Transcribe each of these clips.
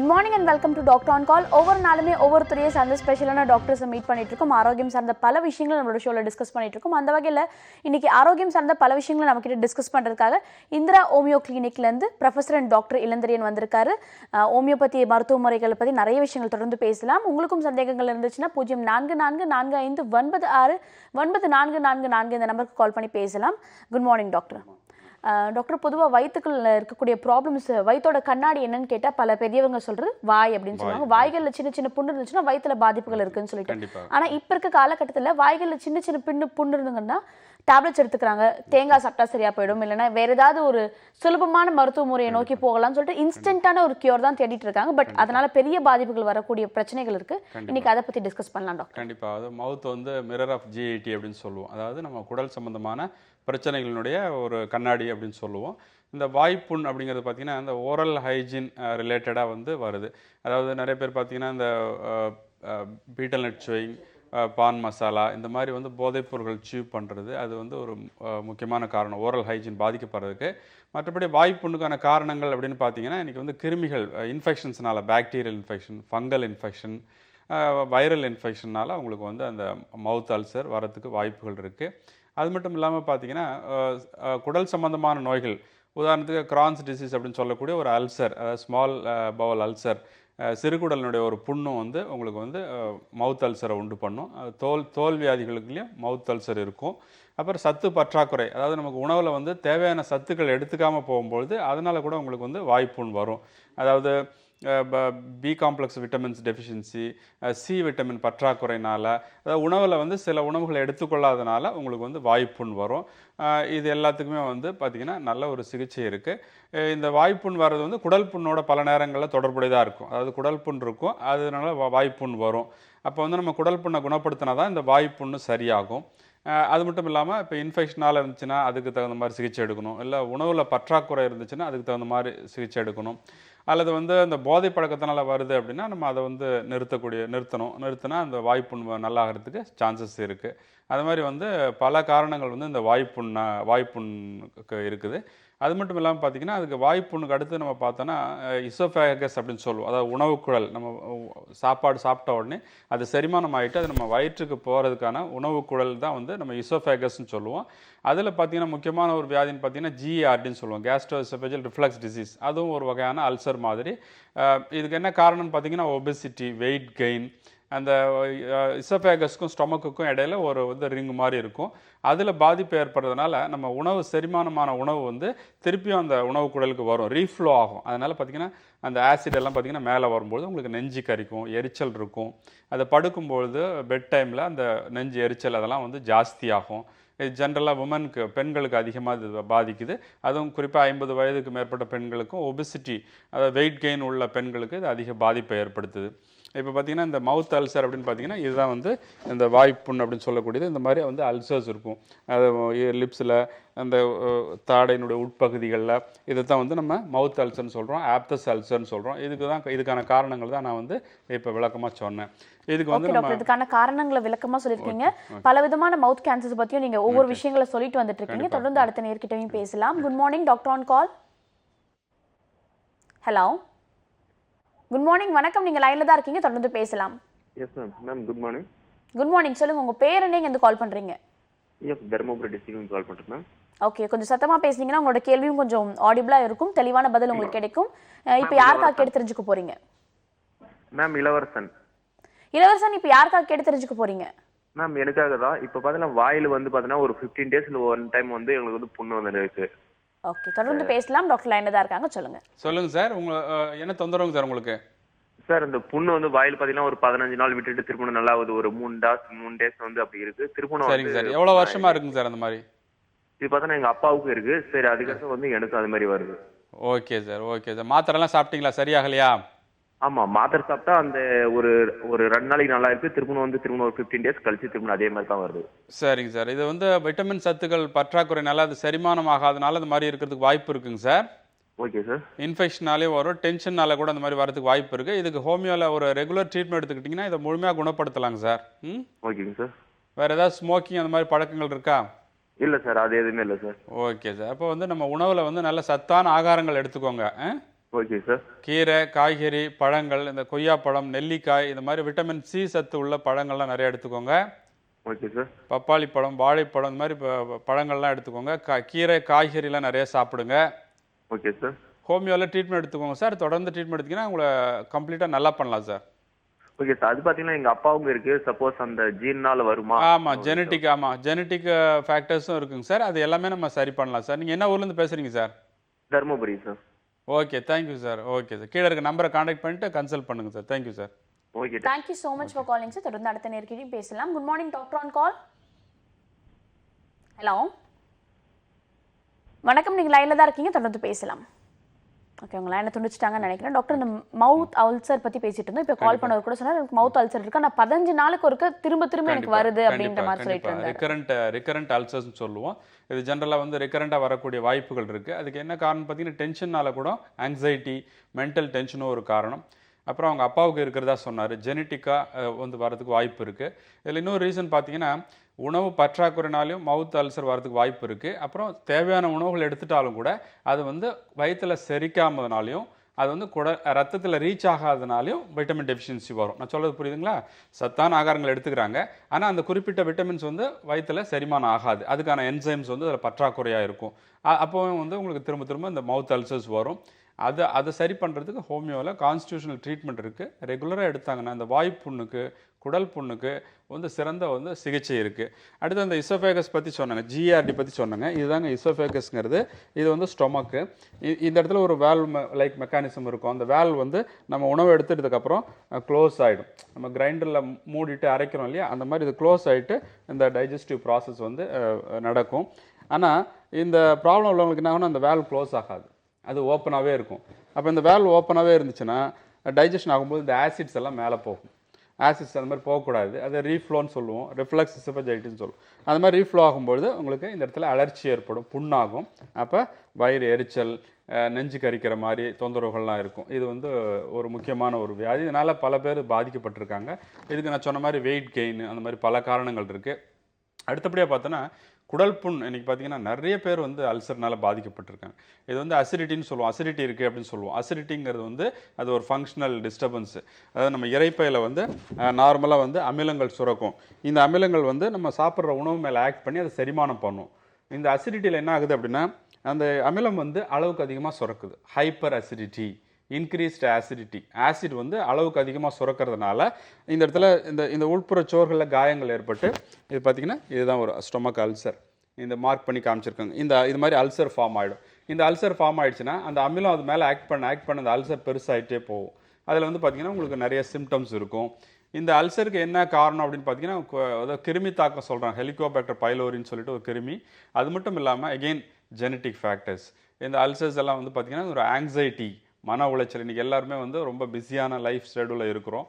Good morning and welcome to doctor on கால். ஒவ்வொரு நாளுமே ஒவ்வொருத்தரையே சார்ந்த ஸ்பெஷலான டாக்டர்ஸை மீட் பண்ணிட்டு இருக்கோம். ஆரோக்கியம் சார்ந்த பல விஷயங்களை நம்மளோட ஷோவில் டிஸ்கஸ் பண்ணிட்டு இருக்கோம். அந்த வகையில் இன்னைக்கு ஆரோக்கியம் சார்ந்த பல விஷயங்களை நம்ம கிட்ட டிஸ்கஸ் பண்ணுறதுக்காக இந்திரா ஹோமியோ கிளினிக்லேருந்து ப்ரொஃபஸர் அண்ட் டாக்டர் இளந்திரியன் வந்திருக்காரு. ஹோமியோபதி மருத்துவ முறைகளை பற்றி நிறைய விஷயங்கள் தொடர்ந்து பேசலாம். உங்களுக்கும் சந்தேகங்கள் இருந்துச்சுன்னா 0444459444 இந்த நம்பருக்கு கால் பண்ணி பேசலாம். Good morning doctor. டாக்டர், பொதுவாக வயிற்றுக்குள்ள இருக்கக்கூடிய ப்ராப்ளம்ஸ், வயிற்றோட கண்ணாடி என்னன்னு கேட்டால் பல பெரியவங்க சொல்றது வாய் அப்படின்னு சொல்லுவாங்க. வாய்களில் சின்ன சின்ன புண்ணு இருந்துச்சுன்னா வயிற்றுல பாதிப்புகள் இருக்குன்னு சொல்லிட்டு, ஆனால் இப்போ இருக்க காலகட்டத்தில் வாய்களில் சின்ன சின்ன புண்ணு இருந்துங்கன்னா டேப்லெட்ஸ் எடுத்துக்கிறாங்க. தேங்காய் சாப்பிட்டா சரியா போயிடும், இல்லைன்னா வேற ஏதாவது ஒரு சுலபமான மருத்துவ முறையை நோக்கி போகலாம்னு சொல்லிட்டு இன்ஸ்டன்டான ஒரு கியூர் தான் தேடிட்டு இருக்காங்க. பட் அதனால பெரிய பாதிப்புகள் வரக்கூடிய பிரச்சனைகள் இருக்கு. இன்னைக்கு அதை பத்தி டிஸ்கஸ் பண்ணலாம் டாக்டர். கண்டிப்பா. அது மவுத் வந்து மிரர் ஆஃப் ஜிஐடி அப்படின்னு சொல்லுவோம். அதாவது நம்ம குடல் சம்பந்தமான பிரச்சனைகளினுடைய ஒரு கண்ணாடி அப்படின்னு சொல்லுவோம். இந்த வாய்ப்புண் அப்படிங்கிறது பார்த்திங்கன்னா இந்த ஓரல் ஹைஜீன் ரிலேட்டடாக வந்து வருது. அதாவது நிறைய பேர் பார்த்திங்கன்னா இந்த பீட்டல் நட் சுவிங், பான் மசாலா, இந்த மாதிரி வந்து போதைப்பொருட்கள் சீவ் பண்ணுறது, அது வந்து ஒரு முக்கியமான காரணம் ஓரல் ஹைஜீன் பாதிக்கப்படுறதுக்கு. மற்றபடி வாய்ப்புண்ணுக்கான காரணங்கள் அப்படின்னு பார்த்தீங்கன்னா இன்றைக்கி வந்து கிருமிகள் இன்ஃபெக்ஷன்ஸ்னால, bacterial infection, fungal infection, viral இன்ஃபெக்ஷன்னால் அவங்களுக்கு வந்து அந்த மவுத் அல்சர் வரத்துக்கு வாய்ப்புகள் இருக்குது. அது மட்டும் இல்லாமல் பார்த்தீங்கன்னா குடல் சம்பந்தமான நோய்கள், உதாரணத்துக்கு கிரான்ஸ் டிசீஸ் அப்படின்னு சொல்லக்கூடிய ஒரு அல்சர், அதாவது ஸ்மால் பவல் அல்சர், சிறுகுடலினுடைய ஒரு புண்ணும் வந்து உங்களுக்கு வந்து மவுத் அல்சரை உண்டு பண்ணும். தோல் வியாதிகளுக்குள்ளேயும் மவுத் அல்சர் இருக்கும். அப்புறம் சத்து பற்றாக்குறை, அதாவது நமக்கு உணவில் வந்து தேவையான சத்துக்கள் எடுத்துக்காமல் போகும்பொழுது அதனால் கூட உங்களுக்கு வந்து வாய்ப்புண் வரும். அதாவது B complex vitamins deficiency, C vitamin பற்றாக்குறையினால், அதாவது உணவில் வந்து சில உணவுகளை எடுத்துக்கொள்ளாதனால உங்களுக்கு வந்து வாய்ப்புண் வரும். இது எல்லாத்துக்குமே வந்து பார்த்திங்கன்னா நல்ல ஒரு சிகிச்சை இருக்குது. இந்த வாய்ப்புண் வர்றது வந்து குடல் புண்ணோட பல நேரங்களில் தொடர்புடையதாக இருக்கும். அதாவது குடல் புண் இருக்கும், அதனால வாய்ப்புண் வரும். அப்போ வந்து நம்ம குடல் புண்ணை குணப்படுத்தினா தான் இந்த வாய்ப்புண்ணு சரியாகும். அது மட்டும் இல்லாமல் இப்போ இன்ஃபெக்ஷனால் இருந்துச்சுன்னா அதுக்கு தகுந்த மாதிரி சிகிச்சை எடுக்கணும், இல்லை உணவில் பற்றாக்குறை இருந்துச்சுன்னா அதுக்கு தகுந்த மாதிரி சிகிச்சை எடுக்கணும். அல்லது வந்து அந்த போதை பழக்கத்தினால வருது அப்படின்னா நம்ம அதை வந்து நிறுத்தினா அந்த வாய்ப்புண் நல்லாகிறதுக்கு சான்சஸ் இருக்குது. அது மாதிரி வந்து பல காரணங்கள் வந்து இந்த வாய்ப்புண்ணுக்கு இருக்குது. அது மட்டும் இல்லாமல் பார்த்திங்கன்னா அதுக்கு வாய்ப்புண்ணுக்கு அடுத்து நம்ம பார்த்தோன்னா இசோஃபேகஸ் அப்படின்னு சொல்லுவோம். அதாவது உணவுக்குழல், நம்ம சாப்பாடு சாப்பிட்ட உடனே அது செரிமானம் ஆகிட்டு அது நம்ம வயிற்றுக்கு போகிறதுக்கான உணவுக்குழல் தான் வந்து நம்ம இசோஃபேகஸ்ன்னு சொல்லுவோம். அதில் பார்த்திங்கன்னா முக்கியமான ஒரு வியாதின்னு பார்த்திங்கன்னா ஜிஆர்டின்னு சொல்லுவோம், கேஸ்ட்ரோஎசோஃபேஜியல் ரிஃப்ளக்ஸ் டிசீஸ். அதுவும் ஒரு வகையான அல்சர் மாதிரி. இதுக்கு என்ன காரணம்னு பார்த்திங்கன்னா ஒபெசிட்டி, வெயிட் கெயின், அந்த இசோஃபேகஸ்க்கும் ஸ்டொமக்குக்கும் இடையில ஒரு வந்து ரிங் மாதிரி இருக்கும். அதில் பாதிப்பு ஏற்படுறதுனால நம்ம உணவு செரிமானமான உணவு வந்து திருப்பியும் அந்த உணவு குடலுக்கு வரும், ரீஃப்ளோ ஆகும். அதனால் பார்த்திங்கன்னா அந்த ஆசிட் எல்லாம் பார்த்திங்கன்னா மேலே வரும்போது உங்களுக்கு நெஞ்சு கரிக்கும், எரிச்சல் இருக்கும். அதை படுக்கும்பொழுது பெட் டைமில் அந்த நெஞ்சு எரிச்சல் அதெல்லாம் வந்து ஜாஸ்தியாகும். இது ஜென்ரலாக பெண்களுக்கு அதிகமாக இது பாதிக்குது. அதுவும் குறிப்பாக 50 வயதுக்கு மேற்பட்ட பெண்களுக்கும் ஒபிசிட்டி, அதாவது வெயிட் கெயின் உள்ள பெண்களுக்கு இது அதிக பாதிப்பை ஏற்படுத்துது. இப்போ பார்த்திங்கன்னா இந்த மவுத் அல்சர் அப்படின்னு பார்த்திங்கன்னா இதுதான் வந்து இந்த வாய்ப்புண் அப்படின்னு சொல்லக்கூடியது. இந்த மாதிரி வந்து அல்சர்ஸ் இருக்கும், அது லிப்ஸில், அந்த தாடையினுடைய உட்பகுதிகளில். இதை தான் வந்து நம்ம மவுத் அல்சர்னு சொல்கிறோம், ஆப்தஸ் அல்சர்னு சொல்கிறோம். இதுக்கான காரணங்கள் தான் நான் வந்து இப்போ விளக்கமாக சொன்னேன். இதுக்கு வந்து இதுக்கான காரணங்களை விளக்கமாக சொல்லியிருக்கீங்க. பல விதமான மவுத் கேன்சர்ஸ் பற்றியும் நீங்கள் ஒவ்வொரு விஷயங்களை சொல்லிட்டு வந்துட்டு இருக்கீங்க. தொடர்ந்து அடுத்த நேர்கிட்டையும் பேசலாம். Good morning doctor on call. Hello, good morning, வணக்கம். நீங்க லைன்ல தான் இருக்கீங்க, தொடர்ந்து பேசலாம். Yes ma'am. Good morning. Good morning, சொல்லுங்க உங்க பேர் என்ன, எங்க கால் பண்றீங்க? எஸ், தர்மபுரி டிஸ்ட்ரிக்ட்ல கால் பண்றேன் மேம். ஓகே, கொஞ்சம் சத்தமா பேசுனீங்கன்னா உங்களோட கேள்வியும் கொஞ்சம் ஆடிபிளா இருக்கும், தெளிவான பதில் உங்களுக்கு கிடைக்கும். இப்போ யாருக்காக கேட்டு தெரிஞ்சுக்க போறீங்க? மேம் இளவரசன். இளவரசன், இப்போ யாருக்காக கேட்டு தெரிஞ்சுக்க போறீங்க? மேம் எனக்காக தான். இப்போ பார்த்தீங்கன்னா வாயில வந்து பார்த்தீங்கன்னா ஒரு 15 டேஸ்ல ஒன் டைம் வந்து எங்களுக்கு வந்து புண்ணு வந்துருக்கு. ஓகே, தொடர்ந்து பேசலாம். டாக்டர் லைன்ல தான் இருக்காங்க, சொல்லுங்க சார். என்ன தொந்தரவுங்க சார் உங்களுக்கு? சார் இந்த புண்ணு வந்து வாயில பார்த்தீங்கன்னா ஒரு 15 நாள் விட்டுட்டு திரும்ப நல்லா ஆகுது. ஒரு 3 டேஸ் வந்து அப்படி இருக்கு. திரும்ப சரிங்க சார். எவ்வளவு வருஷமா இருக்குங்க சார் அந்த மாதிரி? இது பார்த்தீங்கன்னா எங்க அப்பாவுக்கு இருக்கு. சரி, அதுக்கப்புறம் வந்து எனக்கு அது மாதிரி வருது. Okay sir. மாத்திரை எல்லாம் சாப்பிட்டீங்களா? சரியாகலையா? ஆமா, மாத்திரை சாப்பிட்டா அந்த ஒரு 2 நாளைக்கு நல்லா இருக்கு. திரும்ப ஒரு 15 டேஸ் கழிச்சு திரும்ப அதே மாதிரி தான் வருது. சரிங்க சார். இது வந்து விட்டமின் சத்துக்கள் பற்றாக்குறைனால அது செரிமானம் ஆகாதனால அது மாதிரி இருக்கிறதுக்கு வாய்ப்பு இருக்குங்க சார். Okay sir. இன்ஃபெக்ஷனாலே வரும், டென்ஷனால கூட அந்த மாதிரி வரதுக்கு வாய்ப்பு இருக்கு. இதுக்கு ஹோமியோவில் ஒரு ரெகுலர் ட்ரீட்மெண்ட் எடுத்துக்கிட்டிங்கன்னா இதை முழுமையாக குணப்படுத்தலாங்க சார். ஓகேங்க சார். வேறு ஏதாவது ஸ்மோக்கிங் அந்த மாதிரி பழக்கங்கள் இருக்கா? இல்லை சார், அது எதுவுமே இல்லை சார். Okay sir. அப்போ வந்து நம்ம உணவில் வந்து நல்ல சத்தான ஆகாரங்கள் எடுத்துக்கோங்க. Okay sir. கீரை, காய்கறி, பழங்கள், இந்த கொய்யாப்பழம், நெல்லிக்காய் இந்த மாதிரி விட்டமின் சி சத்து உள்ள பழங்கள்லாம் நிறைய எடுத்துக்கோங்க. Okay sir. பப்பாளி பழம், வாழைப்பழம் இந்த மாதிரி பழங்கள்லாம் எடுத்துக்கோங்க. கீரை, காய்கறிலாம் நிறைய சாப்பிடுங்க. Okay sir. ஹோமியோவில் ட்ரீட்மெண்ட் எடுத்துக்கோங்க சார். தொடர்ந்து ட்ரீட்மெண்ட் எடுத்தீங்கன்னா உங்களை கம்ப்ளீட்டாக நல்லா பண்ணலாம் சார். Okay sir. அது பார்த்தீங்கன்னா எங்கள் அப்பாவுக்கு இருக்கு. சப்போஸ் அந்த ஜீன்னால வருமா? ஆமாம், ஜெனட்டிக் ஃபேக்டர்ஸும் இருக்குங்க சார். அது எல்லாமே நம்ம சரி பண்ணலாம் சார். நீங்கள் என்ன ஊர்லேருந்து பேசுகிறீங்க sir? Dharmapuri sir. Okay, thank you sir. Okay sir, கீழே இருக்க நம்பரை காண்டாக்ட் பண்ணிட்டு கன்சல்ட் பண்ணுங்கள் sir. Thank you sir. Okay. Thank you so much for calling sir. தொடர்ந்து அடுத்த நேர்கிட்டையும் பேசலாம். Good morning doctor on call. Hello, வணக்கம். நீங்கள் லைனில் தான் இருக்கீங்க, தொடர்ந்து பேசலாம். ஓகே, உங்கள் லைனை துண்டிச்சிட்டாங்கன்னு நினைக்கிறேன். டாக்டர், இந்த மவுத் அல்சர் பற்றி பேசிட்டு இருந்தோம். இப்போ கால் பண்ணவர் கூட சொன்னார் எனக்கு மவுத் அல்சர் இருக்கு, ஆனால் 15 நாளுக்கு ஒருக்க திரும்ப எனக்கு வருது அப்படின்ற மாதிரி சொல்லிட்டு இருந்தார். ரிகரண்ட் அல்சர்ஸ்னு சொல்லுவோம். இது ஜென்ரலாக வந்து ரிகரண்டாக வரக்கூடிய வாய்ப்புகள் இருக்குது. அதுக்கு என்ன காரணம் பார்த்தீங்கன்னா, டென்ஷன்னால கூட ஆங்ஸைட்டி, மென்டல் டென்ஷனும் ஒரு காரணம். அப்புறம் அவங்க அப்பாவுக்கு இருக்கிறதா சொன்னார். ஜெனட்டிக்காக வந்து வரதுக்கு வாய்ப்பு இருக்குது. இதில் இன்னொரு ரீசன் பார்த்தீங்கன்னா, உணவு பற்றாக்குறைனாலையும் மவுத் அல்சர் வரதுக்கு வாய்ப்பு இருக்குது. அப்புறம் தேவையான உணவுகள் எடுத்துட்டாலும் கூட அது வந்து வயிற்றில் செரிக்காமதுனாலையும் அது வந்து ரத்தத்தில் ரீச் ஆகாதனாலையும் விட்டமின் டெஃபிஷியன்சி வரும். நான் சொல்கிறது புரியுதுங்களா? சத்தான ஆகாரங்கள் எடுத்துக்கிறாங்க, ஆனால் அந்த குறிப்பிட்ட விட்டமின்ஸ் வந்து வயிற்றில் செரிமானம் ஆகாது. அதுக்கான என்சைம்ஸ் வந்து அதில் பற்றாக்குறையாக இருக்கும். அப்போவும் வந்து உங்களுக்கு திரும்ப இந்த மவுத் அல்சர்ஸ் வரும். அதை சரி பண்ணுறதுக்கு ஹோமியோவில் கான்ஸ்டியூஷனல் ட்ரீட்மெண்ட் இருக்குது. ரெகுலராக எடுத்தாங்கன்னா இந்த வாய்ப்புண்ணுக்கு, குடல் புண்ணுக்கு வந்து சிறந்த வந்து சிகிச்சை இருக்குது. அடுத்து அந்த இசோஃபேகஸ் பற்றி சொன்னாங்க, ஜிஆர்டி பற்றி சொன்னாங்க. இதுதாங்க இசோஃபேகஸ்ங்கிறது. இது வந்து ஸ்டொமக்கு. இந்த இடத்துல ஒரு வேல்வ் லைக் மெக்கானிசம் இருக்கும். அந்த வேல்வ் வந்து நம்ம உணவு எடுத்துட்டதுக்கப்புறம் க்ளோஸ் ஆகிடும். நம்ம கிரைண்டரில் மூடிட்டு அரைக்கிறோம் இல்லையா, அந்த மாதிரி இது க்ளோஸ் ஆகிட்டு இந்த டைஜஸ்டிவ் ப்ராசஸ் வந்து நடக்கும். ஆனால் இந்த ப்ராப்ளம் உள்ளவங்களுக்கு என்ன ஆகும்னா, அந்த வேல்வ் க்ளோஸ் ஆகாது, அது ஓப்பனாகவே இருக்கும். அப்போ இந்த வேல்வ் ஓப்பனாகவே இருந்துச்சுன்னா டைஜஷன் ஆகும்போது இந்த ஆசிட்ஸ் எல்லாம் மேலே போகும். ஆசிட்ஸ் அந்த மாதிரி போகக்கூடாது. அது ரீஃப்ளோன்னு சொல்லுவோம், ரிஃப்ளக்ஸ் இசோஃபேஜைட்டின்னு சொல்லுவோம். அந்த மாதிரி ரீஃப்ளோ ஆகும்பொழுது உங்களுக்கு இந்த இடத்துல அலர்ச்சி ஏற்படும், புண்ணாகும். அப்போ வயிறு எரிச்சல், நெஞ்சு கரிக்கிற மாதிரி தொந்தரவுகள்லாம் இருக்கும். இது வந்து ஒரு முக்கியமான ஒரு வியாதி. இதனால் பல பேர் பாதிக்கப்பட்டிருக்காங்க. இதுக்கு நான் சொன்ன மாதிரி வெயிட் கெயின், அந்த மாதிரி பல காரணங்கள் இருக்குது. அடுத்தபடியாக பார்த்தோன்னா குடல் புண். இன்றைக்கி பார்த்தீங்கன்னா நிறைய பேர் வந்து அல்சர்னால் பாதிக்கப்பட்டிருக்காங்க. இது வந்து அசிடிட்டின்னு சொல்லுவோம். அசிடிட்டி இருக்குது அப்படின்னு சொல்லுவோம். அசிடிட்டிங்கிறது வந்து அது ஒரு ஃபங்க்ஷனல் டிஸ்டர்பன்ஸு. அதாவது நம்ம இறைப்பையில் வந்து நார்மலாக வந்து அமிலங்கள் சுரக்கும். இந்த அமிலங்கள் வந்து நம்ம சாப்பிட்ற உணவு மேலே ஆக்ட் பண்ணி அதை செரிமானம் பண்ணும். இந்த அசிடிட்டியில் என்ன ஆகுது அப்படின்னா, அந்த அமிலம் வந்து அளவுக்கு அதிகமாக சுரக்குது. Hyper acidity, increased acidity. Acid வந்து அளவுக்கு அதிகமாக சுரக்கிறதுனால இந்த இடத்துல இந்த உள்புற சோர்களில் காயங்கள் ஏற்பட்டு, இது பார்த்திங்கன்னா இதுதான் ஒரு ஸ்டொமக் அல்சர். இந்த மார்க் பண்ணி காமிச்சிருக்காங்க. இது மாதிரி அல்சர் ஃபார்ம் ஆகிடும். இந்த அல்சர் ஃபார்ம் ஆகிடுச்சுன்னா அந்த அமிலம் அது மேலே ஆக்ட் பண்ண அந்த அல்சர் பெருசாகிட்டே போகும். அதில் வந்து பார்த்திங்கன்னா உங்களுக்கு நிறைய சிம்டம்ஸ் இருக்கும். இந்த அல்சருக்கு என்ன காரணம் அப்படின்னு பார்த்தீங்கன்னா, அதாவது கிருமி தாக்கம் சொல்கிறாங்க. ஹெலிகோபாக்டர் பைலோரின்னு சொல்லிட்டு ஒரு கிருமி. அது மட்டும் இல்லாமல் அகெயின் ஜெனட்டிக் ஃபேக்டர்ஸ். இந்த அல்சர்ஸ் எல்லாம் வந்து பார்த்திங்கன்னா ஒரு ஆங்ஸைட்டி, மன உளைச்சல். இன்றைக்கி எல்லாருமே வந்து ரொம்ப பிஸியான லைஃப் ஸ்டைலில் இருக்கிறோம்.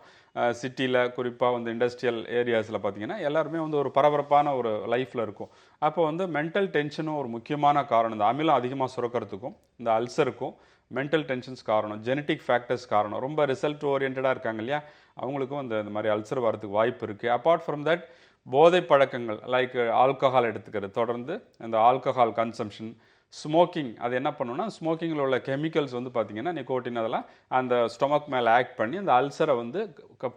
சிட்டியில் குறிப்பாக வந்து இண்டஸ்ட்ரியல் ஏரியாஸில் பார்த்திங்கன்னா எல்லாருமே வந்து ஒரு பரபரப்பான ஒரு லைஃப்பில் இருக்கும். அப்போ வந்து மென்டல் டென்ஷனும் ஒரு முக்கியமான காரணம். இந்த அமிலம் அதிகமாக சுரக்கிறதுக்கும் இந்த அல்சருக்கும் மென்டல் டென்ஷன்ஸ் காரணம், ஜெனட்டிக் ஃபேக்டர்ஸ் காரணம். ரொம்ப ரிசல்ட் ஓரியன்டாக இருக்காங்க இல்லையா, அவங்களுக்கும் இந்த மாதிரி அல்சர் வரதுக்கு வாய்ப்பு இருக்குது. அப்பார்ட் ஃப்ரம் தட் போதை பழக்கங்கள் லைக் ஆல்கஹால் எடுத்துக்கிறது, தொடர்ந்து இந்த ஆல்கஹால் கன்சம்ஷன், ஸ்மோக்கிங். அது என்ன பண்ணுன்னா, ஸ்மோக்கிங்கில் உள்ள கெமிக்கல்ஸ் வந்து பார்த்திங்கன்னா நிக்கோட்டின், அதெல்லாம் அந்த ஸ்டொமக் மேலே ஆக்ட் பண்ணி அந்த அல்சரை வந்து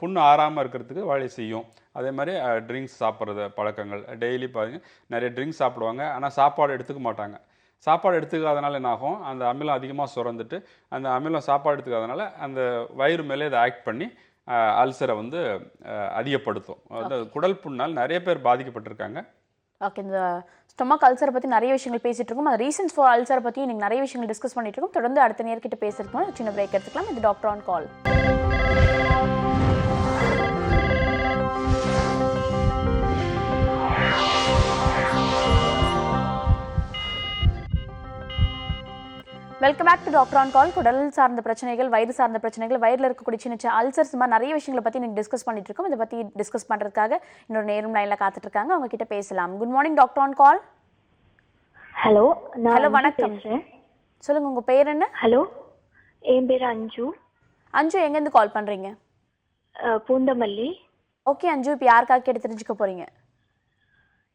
புண்ணு ஆறாமல் இருக்கிறதுக்கு வழி செய்யும். அதே மாதிரி ட்ரிங்க்ஸ் சாப்பிட்றது பழக்கங்கள். டெய்லி பார்த்திங்கன்னா நிறைய ட்ரிங்க்ஸ் சாப்பிடுவாங்க, ஆனால் சாப்பாடு எடுத்துக்க மாட்டாங்க. சாப்பாடு எடுத்துக்காதனால என்ன ஆகும், அந்த அமிலம் அதிகமாக சுரந்துட்டு அந்த அமிலம் சாப்பாடு எடுத்துக்காதனால அந்த வயிறு மேலே இதை ஆக்ட் பண்ணி அல்சரை வந்து அதிகப்படுத்தும். அந்த குடல் புண்ணால் நிறைய பேர் பாதிக்கப்பட்டிருக்காங்க. ஓகே, இந்த ஸ்டொமக் அல்சரை பற்றி நிறைய விஷயங்கள் பேசிட்டு இருக்கோம். அந்த ரீசன்ஸ் ஃபார் அல்சரை பற்றி நீங்கள் நிறைய விஷயங்கள் டிஸ்கஸ் பண்ணிட்டு இருக்கோம். தொடர்ந்து அடுத்த நேர்கிட்ட பேசுறதுக்கு சின்ன பிரேக் எடுத்துக்கலாம். இது doctor on call. Welcome back to doctor on call. குடல் சார்ந்த பிரச்சனைகள், வயிறு சார்ந்த பிரச்சனைகள், வயிறில் இருக்கக்கூடிய சின்ன சின்ன அல்சர்ஸ், மாதிரி நிறைய விஷயங்களை பற்றி நீங்கள் டிஸ்கஸ் பண்ணிட்டு இருக்கோம். இதை பற்றி டிஸ்கஸ் பண்ணுறதுக்காக இன்னொரு நேரம் லைனில் காத்துட்டு இருக்காங்க. அவங்க கிட்ட பேசலாம். Good morning doctor on call. Hello. Hello, வணக்கம். சொல்லுங்க, உங்க பேர் என்ன? ஹலோ, என் பேர் அஞ்சு. அஞ்சு, எங்கேருந்து கால் பண்ணுறீங்க? பூந்தமல்லி. ஓகே அஞ்சு, இப்போ யாருக்காக கேட்டு தெரிஞ்சுக்க போறீங்க?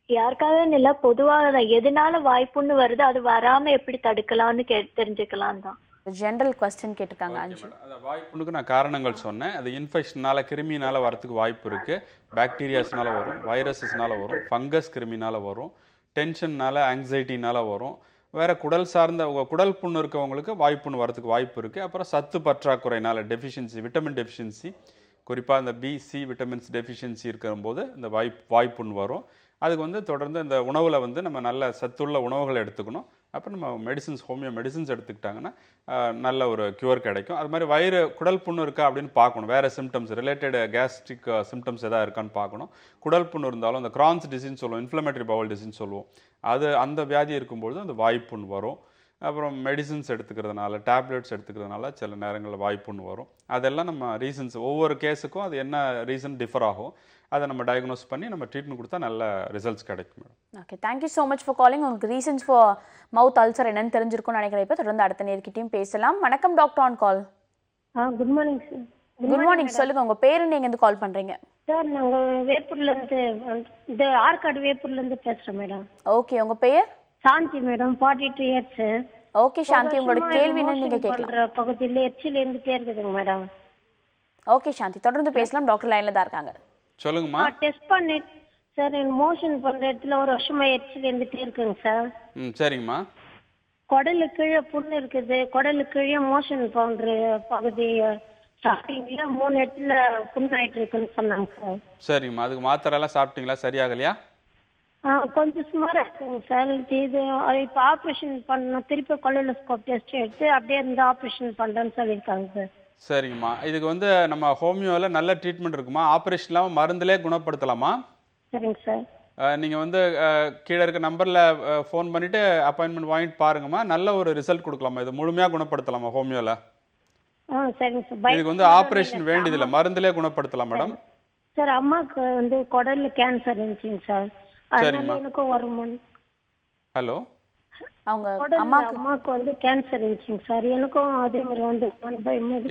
யாருக்காக இல்லை, பொதுவாக எதனால வாய்ப்புன்னு வருது, அது வராம எப்படி தடுக்கலாம்னு தெரிஞ்சுக்கலாம் தான். ஜென்ரல் கொஸ்டின் கேட்டிருக்காங்க ஓகே அஞ்சு. மேடம். அந்த வாய்ப்புண்ணுக்கு நான் காரணங்கள் சொன்னேன். அது இன்ஃபெக்ஷனால கிருமினால வரதுக்கு வாய்ப்பு இருக்கு. பாக்டீரியாஸ்னால வரும், வைரஸஸ்னால வரும், ஃபங்கஸ் கிருமினால வரும், டென்ஷன்னால ஆங்ஸைட்டினால வரும். வேற குடல் சார்ந்த குடல் புண்ணு இருக்கவங்களுக்கு வாய்ப்புண்ணு வரதுக்கு வாய்ப்பு இருக்கு. அப்புறம் சத்து பற்றாக்குறைனால டெஃபிஷியன்சி, விட்டமின் டெஃபிஷியன்சி, குறிப்பாக இந்த பி விட்டமின்ஸ் டெஃபிஷியன்சி இருக்கும்போது இந்த வாய்ப்புண் வரும். அதுக்கு வந்து தொடர்ந்து இந்த உணவில் வந்து நம்ம நல்ல சத்துள்ள உணவுகளை எடுத்துக்கணும். அப்புறம் நம்ம ஹோமியோ மெடிசின்ஸ் எடுத்துக்கிட்டாங்கன்னா நல்ல ஒரு க்யூர் கிடைக்கும். அது மாதிரி குடல் புண்ணு இருக்கா அப்படின்னு பார்க்கணும். வேறு சிம்டம்ஸ் ரிலேட்டட் கேஸ்ட்ரிக் சிம்டம்ஸ் எதாவது இருக்கான்னு பார்க்கணும். குடல் புண்ணு இருந்தாலும் அந்த கிரான்ஸ் டிசீஸ் சொல்லுவோம், இன்ஃப்ளமேட்டரி பவல் டிசீஸ் சொல்லுவோம், அந்த வியாதி இருக்கும்பொழுது அந்த வாய்ப்புண் வரும். அப்புறம் மெடிசின்ஸ் எடுத்துக்கிறதுனால, டேப்லெட்ஸ் எடுத்துக்கிறதுனால சில நேரங்களில் வாய்ப்புண்ணு வரும். அதெல்லாம் நம்ம ரீசன்ஸ் ஒவ்வொரு கேஸுக்கும் அது என்ன ரீசன் டிஃபர் ஆகும். அதை நம்ம டயக்னோஸ் பண்ணி நம்ம ட்ரீட்மெண்ட் கொடுத்தா நல்ல ரிசல்ட்ஸ் கிடைக்கும் madam. Okay, thank you so much for calling. உங்களுக்கு ரீசன்ஸ் ஃபார் மவுத் அல்சர் என்னன்னு தெரிஞ்சிருக்கும்னு நினைக்கிறேன். இப்போ தொடர்ந்து அடுத்த நேர்கிட்டையும் பேசலாம். வணக்கம் doctor on call. Good morning sir. Good morning. சொல்லுங்க, உங்க பேரு, நீங்க எங்க கால் பண்றீங்க? சார் நாங்கள் வேப்பூர்லேருந்து இந்த ஆற்காடு வேப்பூர்லேருந்து பேசுகிறோம் மேடம். ஓகே, உங்க பெயர்? சாந்தி மேடம், 42 இயர்ஸ். ஓகே சாந்தி, உங்களோட கேள்வி என்னன்னு நீங்க கேட்கலாம். பகுதியில் எச்சில் இருந்துட்டே இருக்குதுங்க மேடம். ஓகே சாந்தி, தொடர்ந்து பேசலாம். டாக்டர் லைன்ல தான் இருக்காங்க. சொல்லுங்கம்மா. டெஸ்ட் பண்ணி சார் எனக்கு மோஷன் பண்ணுற இடத்துல ஒரு வருஷமா எச்சில் இருந்துட்டே இருக்குங்க சார். சரிங்கம்மா. குடலு கீழே புண்ணு இருக்குது, குடலு கீழே மோஷன் பவுண்டரு பகுதி ஸ்டார்டிங்ல 3 இடத்துல புண்ணாயிட்டு இருக்குன்னு சொன்னாங்க சார். சரிங்கம்மா. அதுக்கு மாத்திரைலாம் சாப்பிட்டீங்களா? சரியாகலையா? கொஞ்சம் சுமாராக இருக்குங்க சார். இது இப்போ ஆப்ரேஷன் பண்ணணும், திருப்பி கொலோனோஸ்கோப் டெஸ்ட் எடுத்து அப்படியே இருந்து ஆப்ரேஷன் பண்ணுறேன்னு சொல்லியிருக்காங்க சார். சரிங்கம்மா. இதுக்கு வந்து நம்ம ஹோமியோவில் நல்ல ட்ரீட்மெண்ட் இருக்குமா? ஆப்ரேஷன் இல்லாமல் மருந்துலே குணப்படுத்தலாமா? சரிங்க சார். நீங்கள் வந்து கீழே இருக்க நம்பரில் ஃபோன் பண்ணிவிட்டு அப்பாயின்மெண்ட் வாங்கிட்டு பாருங்கம்மா. நல்ல ஒரு ரிசல்ட் கொடுக்கலாமா? இது முழுமையாக குணப்படுத்தலாமா ஹோமியோவில்? சரிங்க சார். இதுக்கு வந்து ஆப்ரேஷன் வேண்டியதில்லை, மருந்துலே குணப்படுத்தலாம் மேடம். சார் அம்மாவுக்கு வந்து குடல்ல கேன்சர் இருந்துச்சுங்க சார். அதனால எனக்கும் வருமானம். ஹலோ, அவங்க அம்மாவுக்கு வந்து கேன்சர் இருந்துச்சுங்க சார். எனக்கும் அதே மாதிரி வந்து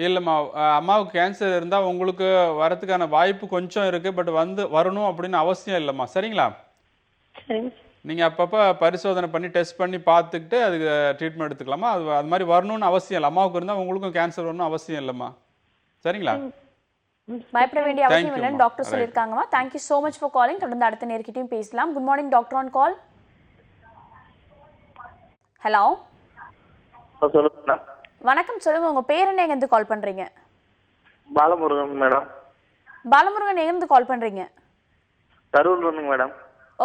இல்லைம்மா, அம்மாவுக்கு கேன்சர் இருந்தால் உங்களுக்கு வரதுக்கான வாய்ப்பு கொஞ்சம் இருக்குது. பட் வரணும் அப்படின்னு அவசியம் இல்லைம்மா. சரிங்களா? சரிங்க. நீங்கள் அப்பப்போ பரிசோதனை பண்ணி டெஸ்ட் பண்ணி பார்த்துக்கிட்டு அதுக்கு ட்ரீட்மெண்ட் எடுத்துக்கலாமா? அது மாதிரி வரணும்னு அவசியம் இல்லை. அம்மாவுக்கு இருந்தால் உங்களுக்கும் கேன்சர் வரணும் அவசியம் இல்லைம்மா. சரிங்களா? பயப்பட வேண்டிய அவசியம் இல்லைன்னு டாக்டர் சொல்லியிருக்காங்கம்மா. Thank you so much for calling. தொடர்ந்து அடுத்த நேர்கிட்டையும் பேசலாம். Good morning doctor on call. Hello, சொல்லுங்க. வணக்கம். சொல்லுங்க, உங்க பேர் என்ன, எங்கேருந்து கால் பண்றீங்க? பாலமுருகன் மேடம். பாலமுருகன், எங்கேருந்து கால் பண்றீங்க? கரூர்ல மேடம்.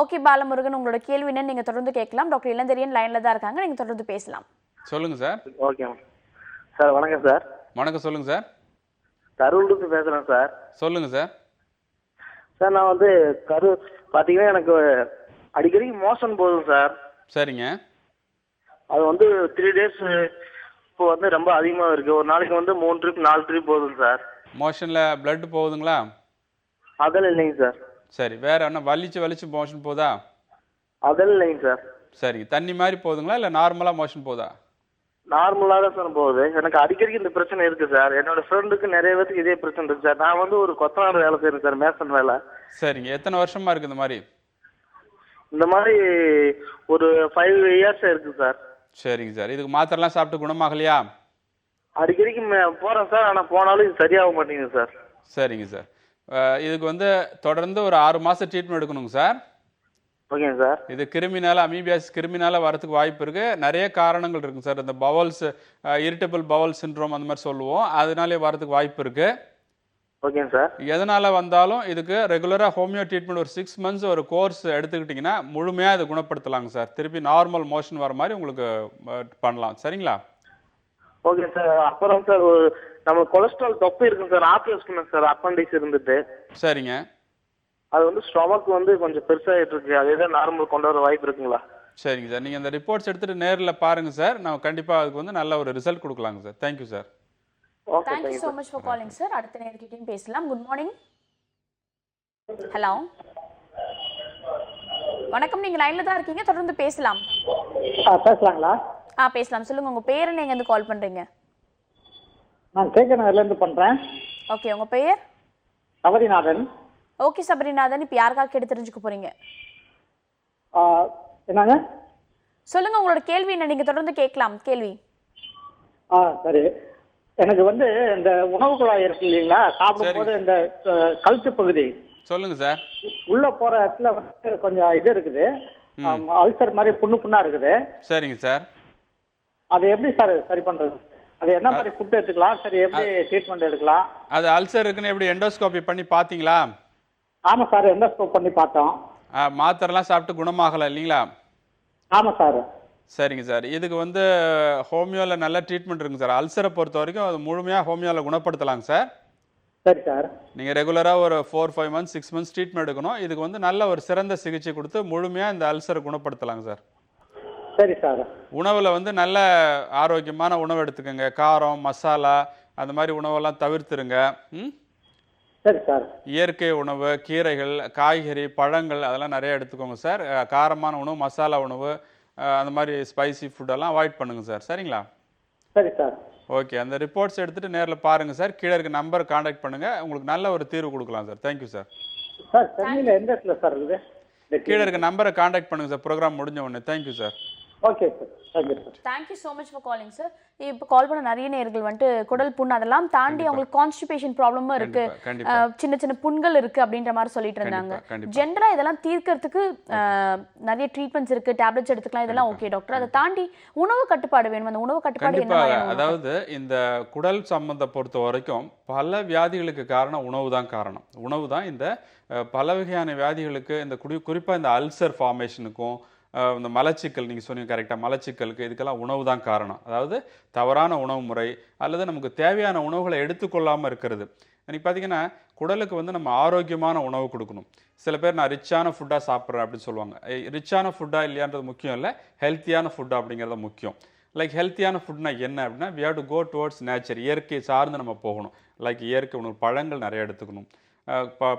ஓகே பாலமுருகன், உங்களோட கேள்வி என்னன்னு நீங்க தொடர்ந்து கேட்கலாம். டாக்டர் இளந்தெரியன் லைன்ல தான் இருக்காங்க, நீங்க தொடர்ந்து பேசலாம். சொல்லுங்க சார். Okay sir. வணக்கம் சார். வணக்கம், சொல்லுங்க சார். கரூர்லேருந்து பேசுகிறேன் சார். சொல்லுங்க சார். சார் நான் வந்து பார்த்தீங்கன்னா எனக்கு அடிக்கடி மோஷன் போதும் சார். சரிங்க. அது வந்து 3 days இப்போ வந்து ரொம்ப அதிகமாக இருக்குது. ஒரு நாளைக்கு வந்து 3 trip 4 trip போதும் சார். மோஷனில் பிளட் போகுதுங்களா? அதெல்லாம் இல்லைங்க சார். சரி, வேற என்ன வலிச்சு மோஷன் போதா? அதெல்லாம் இல்லைங்க சார். சரிங்க. தண்ணி மாதிரி போகுதுங்களா இல்லை நார்மலாக மோஷன் போதா? நார்மலாக தான் சார் போகுது. எனக்கு அடிக்கடி இந்த பிரச்சனை இருக்குது சார். என்னோட ஃப்ரெண்டுக்கு நிறைய பேருக்கு இதே பிரச்சனை இருக்குது சார். நான் வந்து ஒரு கொத்தனார் வேலை செய்கிறேன் சார், மேசன் வேலை. சரிங்க. எத்தனை வருஷமா இருக்குது இந்த மாதிரி? இந்த மாதிரி ஒரு 5 years இருக்குது சார். சரிங்க சார். இதுக்கு மாத்திரைலாம் சாப்பிட்டு குணமாகலையா? அடிக்கடிக்கு போகிறேன் சார், ஆனால் போனாலும் இது சரியாக மாட்டேங்குது சார். சரிங்க சார். இதுக்கு வந்து தொடர்ந்து ஒரு 6 மாதம் ட்ரீட்மெண்ட் எடுக்கணுங்க சார். ஓகேங்க சார். இது கிருமினால, அமீபியாசிஸ் கிருமினால வரதுக்கு வாய்ப்பு இருக்குது. நிறைய காரணங்கள் இருக்குங்க சார். இந்த பவல்ஸ், இரிட்டபிள் பவல் சிண்ட்ரோம் அந்த மாதிரி சொல்லுவோம், அதனாலே வரதுக்கு வாய்ப்பு இருக்குது. ஓகேங்க சார். எதனால் வந்தாலும் இதுக்கு ரெகுலராக ஹோமியோ ட்ரீட்மெண்ட் ஒரு 6 months ஒரு கோர்ஸ் எடுத்துக்கிட்டிங்கன்னா முழுமையாக இதை குணப்படுத்தலாங்க சார். திருப்பி நார்மல் மோஷன் வர மாதிரி உங்களுக்கு பண்ணலாம். சரிங்களா? Okay sir. அப்புறம் சார் நம்ம கொலஸ்ட்ரால் தொப்பை இருக்குங்க சார், ஆப்ரேஷன் பண்ணேன் சார், அப்பண்டிக்ஸ் இருந்துட்டு. சரிங்க. அது வந்து ஸ்டொமக் வந்து கொஞ்சம் பெருசாகிட்டு இருக்கு. அது எதாவது நார்மல் கொண்டு வர வாய்ப்பு இருக்குங்களா? சரிங்க சார். நீங்கள் அந்த ரிப்போர்ட்ஸ் எடுத்துகிட்டு நேரில் பாருங்கள் சார். நான் கண்டிப்பாக அதுக்கு வந்து நல்ல ஒரு ரிசல்ட் கொடுக்கலாங்க sir. Thank you sir. Thank you so much for calling sir. அடுத்த நேர்கிட்டையும் பேசலாம். Good morning. ஹலோ, வணக்கம். நீங்கள் லைனில் தான் இருக்கீங்க, தொடர்ந்து பேசலாம். பேசலாங்களா? பேசலாம். சொல்லுங்க, உங்க பேர் என்ன, எங்கேருந்து கால் பண்றீங்க? நான் கேகே நகர்லேருந்து பண்ணுறேன். ஓகே, உங்க பெயர்? சபரிநாதன். ஓகே சபரிநாதன், இப்போ யாருக்காக கேட்டு தெரிஞ்சுக்க போறீங்க? என்னங்க? சொல்லுங்க, உங்களோட கேள்வி என்ன, நீங்க தொடர்ந்து கேட்கலாம் கேள்வி. சரி. எனக்கு வந்து இந்த உணவு குழாய் இருக்கு இல்லைங்களா, சாப்பிடும்போது இந்த கழுத்து பகுதி சொல்லுங்க சார். உள்ள போற இடத்துல வந்து கொஞ்சம் இது இருக்குது, அல்சர் மாதிரி புண்ணா இருக்குது. சரிங்க சார். அது எப்படி சார் சரி பண்றது? அது என்ன மாதிரி ஃபுட் எடுத்துக்கலாம், சரி எப்படி ட்ரீட்மெண்ட் எடுக்கலாம்? அது அல்சர் இருக்குன்னு எப்படி எண்டோஸ்கோபி பண்ணி பார்த்தீங்களா? ஆமாம் சார், எண்டோஸ்கோப் பண்ணி பார்த்தோம். மாத்திரைலாம் சாப்பிட்டு குணமாகலை இல்லைங்களா? ஆமாம் சார். சரிங்க சார். இதுக்கு வந்து ஹோமியோவில் நல்ல ட்ரீட்மெண்ட் இருக்குங்க சார். அல்சரை பொறுத்த வரைக்கும் அது முழுமையாக ஹோமியோவில் குணப்படுத்தலாங்க சார். சரி சார். நீங்கள் ரெகுலராக ஒரு 4-5 months 6 months ட்ரீட்மெண்ட் எடுக்கணும். இதுக்கு வந்து நல்ல ஒரு சிறந்த சிகிச்சை கொடுத்து முழுமையாக இந்த அல்சரை குணப்படுத்தலாங்க சார். சரி சார். உணவில் வந்து நல்ல ஆரோக்கியமான உணவு எடுத்துக்கோங்க. காரம் மசாலா அந்த மாதிரி உணவெல்லாம் தவிர்த்துருங்க. சரி சார். இயற்கை உணவு, கீரைகள், காய்கறி, பழங்கள் அதெல்லாம் நிறைய எடுத்துக்கோங்க சார். காரமான உணவு, மசாலா உணவு, அந்த மாதிரி ஸ்பைசி ஃபுட்டெல்லாம் அவாய்ட் பண்ணுங்கள் சார். சரிங்களா? சரி சார். ஓகே. அந்த ரிப்போர்ட்ஸ் எடுத்துகிட்டு நேரில் பாருங்கள் சார். கீழே இருக்க நம்பர் காண்டாக்ட் பண்ணுங்கள். உங்களுக்கு நல்ல ஒரு தீர்வு கொடுக்கலாம் சார். Thank you sir. சார் சென்னையில் எந்த இடத்துல சார் இருக்குது? கீழே இருக்க நம்பரை காண்டாக்ட் பண்ணுங்கள் சார் ப்ரோக்ராம் முடிஞ்ச உடனே. Thank you sir. Okay sir. Thank you sir. Thank you so much for calling sir. இப்போ கால் பண்ண நிறைய நேர்கள் வந்துட்டு குடல் புண் அதெல்லாம் தாண்டி அவங்களுக்கு கான்ஸ்டிபேஷன் ப்ராப்ளமும் இருக்கு, சின்ன சின்ன புண்கள் இருக்கு அப்படின்ற மாதிரி சொல்லிட்டு இருந்தாங்க. ஜென்ரலா இதெல்லாம் தீர்க்கறதுக்கு நிறைய ட்ரீட்மெண்ட்ஸ் இருக்கு, டேப்லெட்ஸ் எடுத்துக்கலாம், இதெல்லாம் ஓகே டாக்டர். அதை தாண்டி உணவு கட்டுப்பாடு வேணும். அந்த உணவு கட்டுப்பாடு என்ன? அதாவது இந்த குடல் சம்பந்த பொறுத்த வரைக்கும் பல வியாதிகளுக்கு காரணம் உணவு தான் காரணம். உணவு தான் இந்த பல வகையான வியாதிகளுக்கு, இந்த குறிப்பாக இந்த அல்சர் ஃபார்மேஷனுக்கும் இந்த மலச்சிக்கல், நீங்கள் சொன்னீங்க கரெக்டாக, மலச்சிக்கலுக்கு இதுக்கெல்லாம் உணவு தான் காரணம். அதாவது தவறான உணவு முறை அல்லது நமக்கு தேவையான உணவுகளை எடுத்துக்கொள்ளாமல் இருக்கிறது. இன்னைக்கு பார்த்தீங்கன்னா குடலுக்கு வந்து நம்ம ஆரோக்கியமான உணவு கொடுக்கணும். சில பேர் நான் ரிச்சான ஃபுட்டாக சாப்பிட்றேன் அப்படின்னு சொல்லுவாங்க. ரிச்சான ஃபுட்டாக இல்லையான்றது முக்கியம் இல்லை, ஹெல்த்தியான ஃபுட்டாக அப்படிங்கிறது முக்கியம். லைக் ஹெல்த்தியான ஃபுட்னா என்ன அப்படின்னா, we have to go towards nature, இயற்கை சார்ந்து நம்ம போகணும். லைக் இயற்கை உணவு, பழங்கள் நிறைய எடுத்துக்கணும்.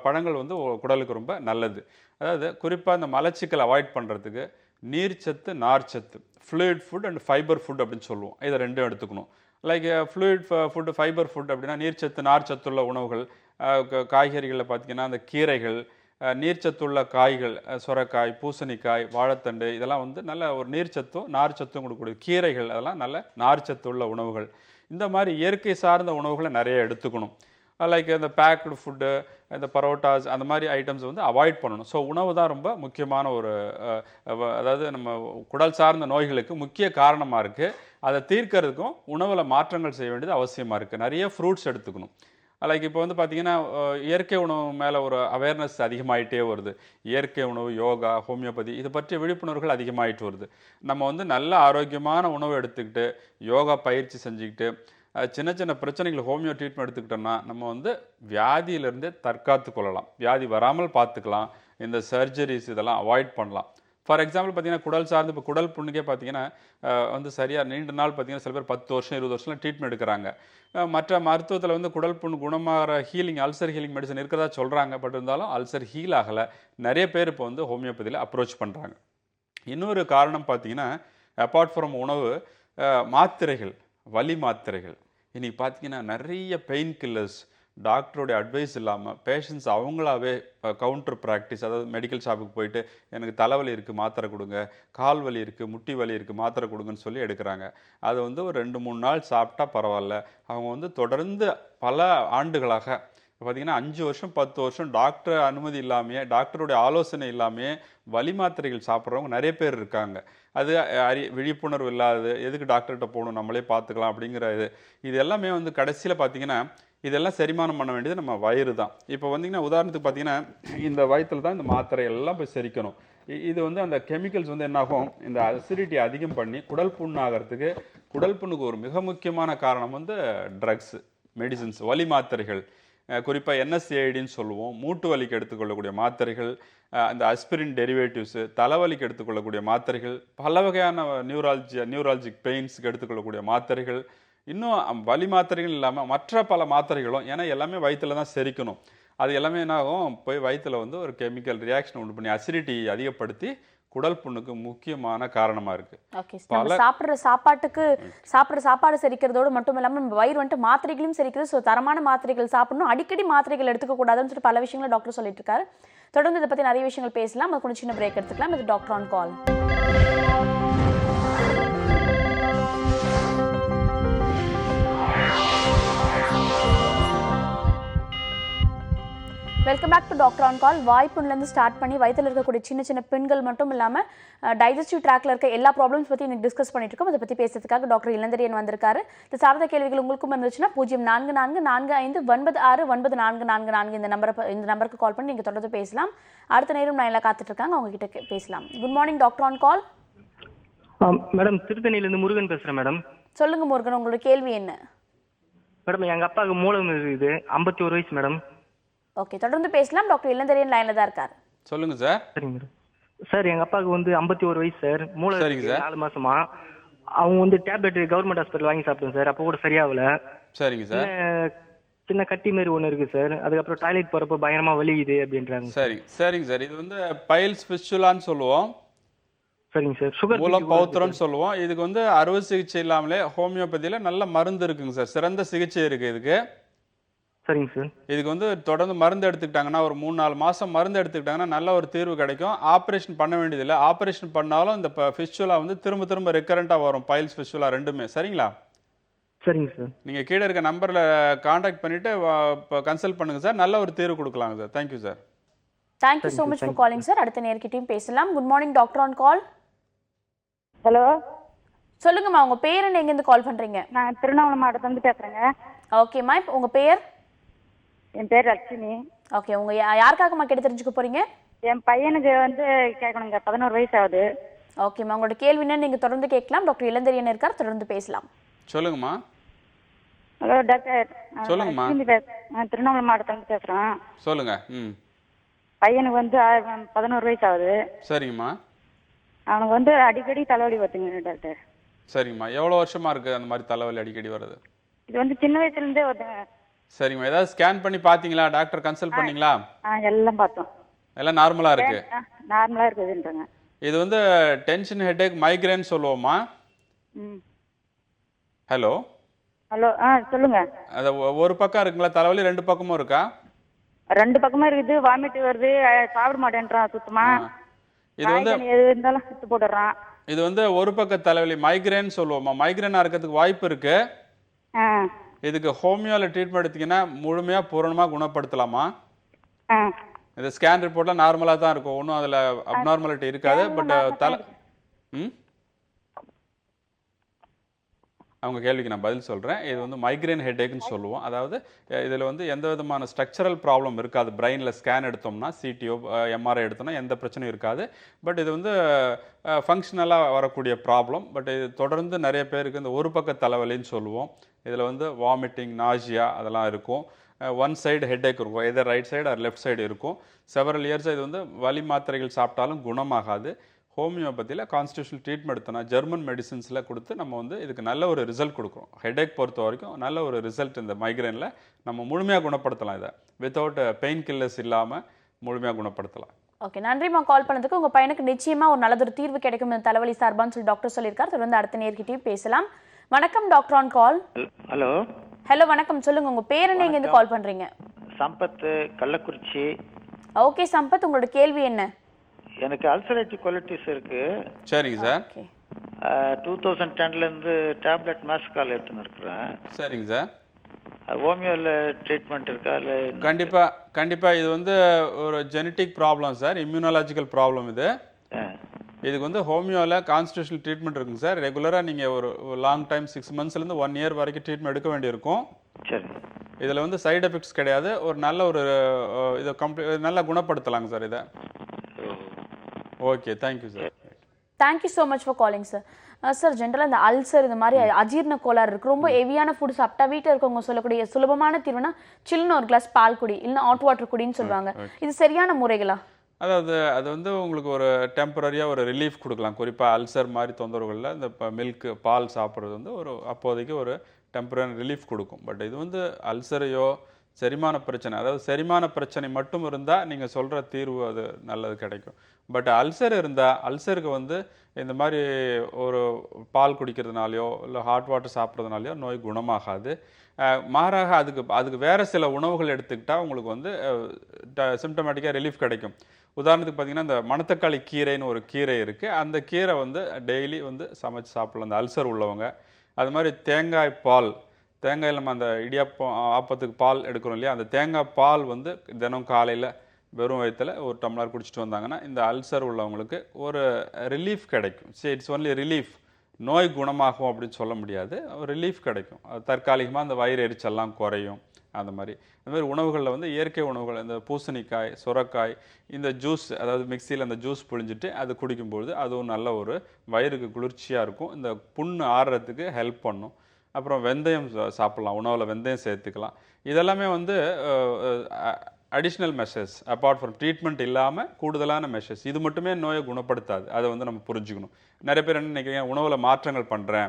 பழங்கள் வந்து குடலுக்கு ரொம்ப நல்லது. அதாவது குறிப்பாக இந்த மலச்சிக்கல் அவாய்ட் பண்ணுறதுக்கு நீர்ச்சத்து, நார்ச்சத்து, fluid food and fibre food அப்படின்னு சொல்லுவோம். இதை ரெண்டும் எடுத்துக்கணும். Like fluid food, fibre food அப்படின்னா நீர்ச்சத்து, நார்ச்சத்துள்ள உணவுகள். காய்கறிகளில் பார்த்திங்கன்னா அந்த கீரைகள், நீர்ச்சத்துள்ள காய்கள், சுரைக்காய், பூசணிக்காய், வாழைத்தண்டு, இதெல்லாம் வந்து நல்ல ஒரு நீர்ச்சத்தும் நார்ச்சத்தும் கொடுக்கக்கூடிய கீரைகள், அதெல்லாம் நல்ல நார்ச்சத்துள்ள உணவுகள். இந்த மாதிரி இயற்கை சார்ந்த உணவுகளை நிறைய எடுத்துக்கணும். லைக் இந்த பேக்டு ஃபுட்டு, இந்த பரோட்டாஸ், அந்த மாதிரி ஐட்டம்ஸ் வந்து அவாய்ட் பண்ணணும். ஸோ உணவு தான் ரொம்ப முக்கியமான ஒரு அதாவது நம்ம குடல் சார்ந்த நோய்களுக்கு முக்கிய காரணமாக இருக்குது. அதை தீர்க்கறதுக்கும் உணவில் மாற்றங்கள் செய்ய வேண்டியது அவசியமாக இருக்குது. நிறைய ஃப்ரூட்ஸ் எடுத்துக்கணும். லைக் இப்போ வந்து பார்த்திங்கன்னா இயற்கை உணவு மேலே ஒரு அவேர்னஸ் அதிகமாகிட்டே வருது. இயற்கை உணவு, யோகா, ஹோமியோபதி, இது பற்றிய விழிப்புணர்வுகள் அதிகமாகிட்டு வருது. நம்ம வந்து நல்ல ஆரோக்கியமான உணவு எடுத்துக்கிட்டு யோகா பயிற்சி செஞ்சுக்கிட்டு சின்ன சின்ன பிரச்சனைகள் ஹோமியோ ட்ரீட்மெண்ட் எடுத்துக்கிட்டோம்னா நம்ம வந்து வியாதியிலேருந்தே தற்காத்து கொள்ளலாம். வியாதி வராமல் பார்த்துக்கலாம். இந்த சர்ஜரிஸ் இதெல்லாம் அவாய்ட் பண்ணலாம். ஃபார் எக்ஸாம்பிள் பார்த்தீங்கன்னா குடல் சார்ந்து இப்போ குடல் புண்ணுக்கே பார்த்தீங்கன்னா வந்து சரியாக நீண்ட நாள் பார்த்தீங்கன்னா சில பேர் 10 வருஷம் 20 வருஷம்லாம் ட்ரீட்மெண்ட் எடுக்கிறாங்க. மற்ற மருத்துவத்தில் வந்து குடல் புண்ணு குணமாகிற ஹீலிங், அல்சர் ஹீலிங் மெடிசன் இருக்கிறதா சொல்கிறாங்க. பட் இருந்தாலும் அல்சர் ஹீல் ஆகலை. நிறைய பேர் இப்போ வந்து ஹோமியோபதியில் அப்ரோச் பண்ணுறாங்க. இன்னொரு காரணம் பார்த்தீங்கன்னா அப்பார்ட் ஃப்ரம் உணவு, மாத்திரைகள், வலி மாத்திரைகள். இன்றைக்கி பார்த்தீங்கன்னா நிறைய பெயின் கில்லர்ஸ், டாக்டருடைய அட்வைஸ் இல்லாமல் பேஷண்ட்ஸ் அவங்களாவே கவுண்டர் ப்ராக்டிஸ், அதாவது மெடிக்கல் ஷாப்புக்கு போயிட்டு எனக்கு தலைவலி இருக்குது மாத்திரை கொடுங்க, கால் வலி இருக்குது, முட்டி வலி இருக்குது மாத்திரை கொடுங்கன்னு சொல்லி எடுக்கிறாங்க. அது வந்து ஒரு 2-3 நாள் சாப்பிட்டா பரவாயில்ல. அவங்க வந்து தொடர்ந்து பல ஆண்டுகளாக பார்த்திங்கன்னா 5 வருஷம் 10 வருஷம் டாக்டர் அனுமதி இல்லாமையே, டாக்டருடைய ஆலோசனை இல்லாமையே வலி மாத்திரைகள் சாப்பிட்றவங்க நிறைய பேர் இருக்காங்க. அது விழிப்புணர்வு இல்லாது, எதுக்கு டாக்டர்கிட்ட போகணும், நம்மளே பார்த்துக்கலாம் அப்படிங்கிற இது எல்லாமே வந்து கடைசியில் பார்த்திங்கன்னா இதெல்லாம் செரிமானம் பண்ண வேண்டியது நம்ம வயிறு தான். இப்போ வந்திங்கன்னா உதாரணத்துக்கு பார்த்திங்கன்னா இந்த வயிற்றில் தான் இந்த மாத்திரை எல்லாம் போய் செரிக்கணும். இது வந்து அந்த கெமிக்கல்ஸ் வந்து என்னாகும், இந்த அசிடிட்டி அதிகம் பண்ணி குடல் புண்ணு ஆகிறதுக்கு, குடல் புண்ணுக்கு ஒரு மிக முக்கியமான காரணம் வந்து ட்ரக்ஸ், மெடிசின்ஸ், வலி மாத்திரைகள். குறிப்பாக என்எஸ்ஏஐடின்னு சொல்லுவோம். மூட்டு வலிக்கு எடுத்துக்கொள்ளக்கூடிய மாத்திரைகள், இந்த அஸ்பிரின் டெரிவேட்டிவ்ஸு, தலைவலிக்கு எடுத்துக்கொள்ளக்கூடிய மாத்திரைகள், பல வகையான நியூராலஜிக் பெயின்ஸுக்கு எடுத்துக்கொள்ளக்கூடிய மாத்திரைகள், இன்னும் வலி மாத்திரைகள் இல்லாமல் மற்ற பல மாத்திரைகளும். ஏன்னா எல்லாமே வயிற்றில் தான் செரிக்கணும். அது எல்லாமே என்ன ஆகும், போய் வயிற்றில் வந்து ஒரு கெமிக்கல் ரியாக்ஷன் உண்டு பண்ணி அசிடிட்டி அதிகப்படுத்தி குடல் புண்ணுக்கு முக்கியமான காரணமா இருக்கு. ஓகே, நம்ம சாப்பிட்ற சாப்பாடு செரிக்கிறதோடு மட்டும் இல்லாமல் நம்ம வயிறு வந்துட்டு மாத்திரைகளையும் செரிக்கிறது. ஸோ தரமான மாத்திரைகள் சாப்பிடணும், அடிக்கடி மாத்திரைகள் எடுத்துக்க கூடாதுன்னு சொல்லிட்டு பல விஷயங்களை டாக்டர் சொல்லிட்டு இருக்காரு. தொடர்ந்து இதை பற்றி நிறைய விஷயங்கள் பேசலாம். அது கொஞ்சம் சின்ன பிரேக் எடுத்துக்கலாம். இது doctor on call. Welcome back to doctor on call. வாய்ப்புலேருந்து ஸ்டார்ட் பண்ணி வயிற்றில் இருக்கக்கூடிய சின்ன சின்ன பெண்கள் மட்டும் இல்லாமல் டைஜஸ்டிவ் ட்ராக்ல இருக்க எல்லா ப்ராப்ளம்ஸ் பற்றி இன்னைக்கு டிஸ்கஸ் பண்ணிட்டு இருக்கோம். அதை பற்றி பேசுறதுக்காக டாக்டர் இளந்தரியன் வந்திருக்காரு. இது சார்ந்த கேள்விகள் உங்களுக்கும் இருந்துச்சுன்னா 0444459444 இந்த நம்பருக்கு கால் பண்ணி நீங்கள் தொடர்ந்து பேசலாம். அடுத்த நேரம் நான் எல்லாம் காத்துட்டு இருக்காங்க, அவங்க கிட்ட பேசலாம். Good morning doctor on call. Madam, திருத்தணியிலேருந்து முருகன் பேசுகிறேன் மேடம். சொல்லுங்க முருகன், உங்களோட கேள்வி என்ன? மேடம், எங்கள் அப்பாவுக்கு மூலம் இருக்குது, 51 வயசு மேடம். ஓகே, தொடர்ந்து பேசலாம். டாக்டர் இளந்தரியன் லைனில் தான் இருக்காரு. சொல்லுங்க சார். சரிங்க மேடம். சார், எங்கள் அப்பாவுக்கு வந்து 51 வயசு சார். மூளை சரிங்க சார். 4 மாசமா அவங்க வந்து டேப்லெட் கவர்மெண்ட் ஹாஸ்பிட்டல் வாங்கி சாப்பிட்டோம் சார். அப்போ கூட சரியாகல. சரிங்க சார். சின்ன கட்டி மாரி ஒன்று இருக்குது சார். அதுக்கப்புறம் டாய்லெட் போகிறப்போ பயங்கரமாக வலிக்குது அப்படின்றாங்க. சரிங்க சார். இது வந்து பைல்ஸ் ஃபிஸ்டுலான்னு சொல்லுவோம். சரிங்க சார். சுகர் மூலம் பௌத்திரம்னு சொல்லுவோம். இதுக்கு வந்து அறுவை சிகிச்சை இல்லாமலே ஹோமியோபதியில் நல்ல மருந்து இருக்குங்க சார். சிறந்த சிகிச்சை இருக்குது இதுக்கு. சரிங்க சார். இதுக்கு வந்து தொடர்ந்து மருந்து எடுத்துக்கிட்டாங்கன்னா, ஒரு 3-4 மாதம் மருந்து எடுத்துக்கிட்டாங்கன்னா நல்ல ஒரு தீர்வு கிடைக்கும். ஆப்ரேஷன் பண்ண வேண்டியதில்லை. ஆப்ரேஷன் பண்ணாலும் இந்த ஃபிஸ்டுலா வந்து திரும்ப திரும்ப ரெக்கரண்ட்டாக வரும். பைல்ஸ் ஃபிஸ்டுலா ரெண்டுமே. சரிங்களா? சரிங்க சார். நீங்கள் கீழே இருக்க நம்பரில் காண்டாக்ட் பண்ணிவிட்டு இப்போ கன்சல்ட் பண்ணுங்கள் சார். நல்ல ஒரு தீர்வு கொடுக்கலாங்க sir. Thank you sir. Thank you so much for calling sir. அடுத்த நேர்கிட்டையும் பேசலாம். Good morning doctor on call. Hello, சொல்லுங்கம்மா, உங்க பேர் என்ன, எங்கேருந்து கால் பண்றீங்க? நான் திருவண்ணாமலை மாவட்டத்துலேருந்து பேசுகிறேங்க. ஓகேம்மா, இப்போ உங்க பேர்? என் பேர் லட்சுமி. ஓகே, உங்க யாருக்காகம்மா கேட்டு தெரிஞ்சுக்க போறீங்க? என் பையனுக்கு வந்து கேட்கணுங்க, 11 வயசு ஆகுது. ஓகேம்மா, உங்களோட கேள்வி என்ன நீங்க தொடர்ந்து கேட்கலாம். டாக்டர் இளந்தரியன் இருக்கார், தொடர்ந்து பேசலாம். சொல்லுங்கம்மா. ஹலோ டாக்டர், சொல்லுங்கம்மா. நான் திருவண்ணாமலை மாவட்டத்துலேருந்து பேசுகிறேன். சொல்லுங்க. பையனுக்கு வந்து 11 வயசு ஆகுது. சரிங்கம்மா. அவனுக்கு வந்து அடிக்கடி தலைவலி வருதுங்க டாக்டர். சரிங்கம்மா. எவ்வளோ வருஷமா இருக்குது அந்த மாதிரி தலைவலி அடிக்கடி வருது? இது வந்து சின்ன வயசுலேருந்தே வருதுங்க. சரிங்கம்மா. ஏதாவது ஸ்கேன் பண்ணி பார்த்தீங்களா? டாக்டர் கன்சல்ட் பண்ணீங்களா? எல்லாம் பார்த்தோம். எல்லாம் நார்மலாக இருக்கு. நார்மலாக இருக்குதுன்றாங்க. இது வந்து டென்ஷன் ஹெட்டேக் மைக்ரேன் சொல்லுவோம்மா. ஹலோ ஹலோ, சொல்லுங்க. அது ஒரு பக்கம் இருக்குங்களா தலைவலி? 2 பக்கமும் இருக்கா? 2 பக்கமும் இருக்குது. வாமிட் வருது, சாப்பிட மாட்டேன்றான் சுத்தமா. இது வந்து எது இருந்தாலும் சுத்து போடுறான். இது வந்து ஒரு பக்க தலைவலி மைக்ரேன் சொல்லுவோம்மா. மைக்ரேனா இருக்கிறதுக்கு வாய்ப்பு இருக்கு. இதுக்கு ஹோமியோல ட்ரீட்மெண்ட் எடுத்தீங்கன்னா முழுமையா பூரணமா குணப்படுத்தலாமா? இந்த ஸ்கேன் ரிப்போர்ட்லாம் நார்மலா தான் இருக்கும். ஒன்றும் அதுல அப்நார்மாலிட்டி இருக்காது. பட் அவங்க கேள்விக்கு நான் பதில் சொல்கிறேன். இது வந்து மைக்ரேன் ஹெட்டேக்னு சொல்லுவோம். அதாவது இதில் வந்து எந்த விதமான ஸ்ட்ரக்சரல் ப்ராப்ளம் இருக்காது. பிரெயினில் ஸ்கேன் எடுத்தோம்னா, சிடிஓ எம்ஆர்ஐ எடுத்தோம்னா எந்த பிரச்சனையும் இருக்காது. பட் இது வந்து ஃபங்க்ஷனலாக வரக்கூடிய ப்ராப்ளம். பட் இது தொடர்ந்து நிறைய பேருக்கு இந்த ஒரு பக்க தலைவலின்னு சொல்லுவோம். இதில் வந்து வாமிட்டிங், நாஜியா அதெல்லாம் இருக்கும். ஒன் சைடு ஹெட்டேக் இருக்கும். Either right side or left side இருக்கும். செவரல் இயர்ஸாக இது வந்து வலி மாத்திரைகள் சாப்பிட்டாலும் குணமாகாது. ஹோமியோபதியில் கான்ஸ்டியூஷனல் ட்ரீட்மெண்ட் எடுத்தோன்னா ஜெர்மன் மெடிசின்ஸில் கொடுத்து நம்ம வந்து இதுக்கு நல்ல ஒரு ரிசல்ட் கொடுக்குறோம். ஹெட்டேக் பொறுத்த வரைக்கும் நல்ல ஒரு ரிசல்ட் இந்த மைக்ரேனில் நம்ம முழுமையாக குணப்படுத்தலாம். இதை வித்தவுட் பெயின் கில்லர்ஸ் இல்லாமல் முழுமையாக குணப்படுத்தலாம். ஓகே, நன்றிம்மா கால் பண்ணதுக்கு. உங்கள் பையனுக்கு நிச்சயமாக ஒரு நல்லதொரு தீர்வு கிடைக்கும் இந்த தலைவலி சார்பான்னு சொல்லி டாக்டர் சொல்லியிருக்காரு. தொடர்ந்து அடுத்த நேர்கிட்டையும் பேசலாம். வணக்கம் doctor on call. Hello. Hello, வணக்கம். சொல்லுங்க, உங்கள் பேர் என்ன, எங்கேருந்து கால் பண்ணுறீங்க? சம்பத், கள்ளக்குறிச்சி. ஓகே சம்பத், உங்களோட கேள்வி என்ன? எனக்கு அல்சரேட்டிவ் கொலிட்டிஸ் இருக்கு. சரிங்க சார். 2010லேருந்து டேப்லெட் மாஸ்கால் எடுத்துன்னு இருக்கிறேன். சரிங்க சார். ஹோமியோவில் ட்ரீட்மெண்ட் இருக்கா? இல்லை கண்டிப்பாக இது வந்து ஒரு genetic problem sir. Immunological problem இது. இதுக்கு வந்து ஹோமியோவில் கான்ஸ்டியூஷனல் ட்ரீட்மெண்ட் இருக்குங்க சார். ரெகுலராக நீங்கள் ஒரு லாங் டைம் 6 monthsலேருந்து 1 year வரைக்கும் ட்ரீட்மெண்ட் எடுக்க வேண்டியிருக்கும். சரி. இதில் வந்து சைடு எஃபெக்ட்ஸ் கிடையாது. ஒரு நல்ல ஒரு இதை நல்லா குணப்படுத்தலாங்க சார் இதை. Okay, thank you sir. Thank you so much for calling sir. Sir, ஜென்ரலாக இந்த அல்சர் இந்த மாதிரி அஜீர்ண கோளாறு இருக்குது, ரொம்ப ஹெவியான ஃபுட் சாப்பிட்டா வீட்டில் இருக்கவங்க சொல்லக்கூடிய சுலபமான தீர்வுனா சில்லுன்னு ஒரு கிளாஸ் பால் குடி, இல்லைன்னா ஹாட் வாட்டர் குடின்னு சொல்லுவாங்க. இது சரியான முறைகளா? அதாவது அது வந்து உங்களுக்கு ஒரு டெம்பரரியாக ஒரு ரிலீஃப் கொடுக்கலாம். குறிப்பாக அல்சர் மாதிரி தொந்தரவுகளில் இந்த மில்க் பால் சாப்பிட்றது வந்து ஒரு அப்போதைக்கு ஒரு டெம்பரரி ரிலீஃப் கொடுக்கும். பட் இது வந்து அல்சரையோ செரிமான பிரச்சனை, அதாவது செரிமான பிரச்சனை மட்டும் இருந்தால் நீங்கள் சொல்கிற தீர்வு அது நல்லது கிடைக்கும். பட் அல்சர் இருந்தால் அல்சருக்கு வந்து இந்த மாதிரி ஒரு பால் குடிக்கிறதுனாலையோ இல்லை ஹாட் வாட்டர் சாப்பிட்றதுனாலையோ நோய் குணமாகாது. மாறாக அதுக்கு வேறு சில உணவுகள் எடுத்துக்கிட்டால் உங்களுக்கு வந்து சிம்டமேட்டிக்காக ரிலீஃப் கிடைக்கும். உதாரணத்துக்கு பார்த்தீங்கன்னா இந்த மணத்தக்காளி கீரைன்னு ஒரு கீரை இருக்குது. அந்த கீரை வந்து டெய்லி வந்து சமைச்சு சாப்பிடலாம் அந்த அல்சர் உள்ளவங்க. அது மாதிரி தேங்காய் பால், தேங்காயில் நம்ம அந்த இடியாப்பம் ஆப்பத்துக்கு பால் எடுக்கிறோம் இல்லையா, அந்த தேங்காய் பால் வந்து தினம் காலையில் வெறும் வயிற்றில் ஒரு டம்ளர் குடிச்சிட்டு வந்தாங்கன்னா இந்த அல்சர் உள்ளவங்களுக்கு ஒரு ரிலீஃப் கிடைக்கும். சரி, இட்ஸ் ஒன்லி ரிலீஃப். நோய் குணமாகும் அப்படின்னு சொல்ல முடியாது, ஒரு ரிலீஃப் கிடைக்கும். அது தற்காலிகமாக அந்த வயிறு எரிச்சல்லாம் குறையும். அந்த மாதிரி உணவுகளில் வந்து இயற்கை உணவுகள், இந்த பூசணிக்காய், சுரைக்காய், இந்த ஜூஸ், அதாவது மிக்சியில் அந்த ஜூஸ் புழிஞ்சிட்டு அது குடிக்கும்பொழுது அதுவும் நல்ல ஒரு வயிறுக்கு குளிர்ச்சியாக இருக்கும். இந்த புண்ணு ஆறுறதுக்கு ஹெல்ப் பண்ணும். அப்புறம் வெந்தயம் சாப்பிட்லாம், உணவில் வெந்தயம் சேர்த்துக்கலாம். இதெல்லாமே வந்து additional measures, apart from treatment இல்லாமல் கூடுதலான மெஷர்ஸ். இது மட்டுமே நோயை குணப்படுத்தாது, அதை வந்து நம்ம புரிஞ்சுக்கணும். நிறைய பேர் என்ன நினைக்கிறீங்க, உணவில் மாற்றங்கள் பண்ணுறேன்,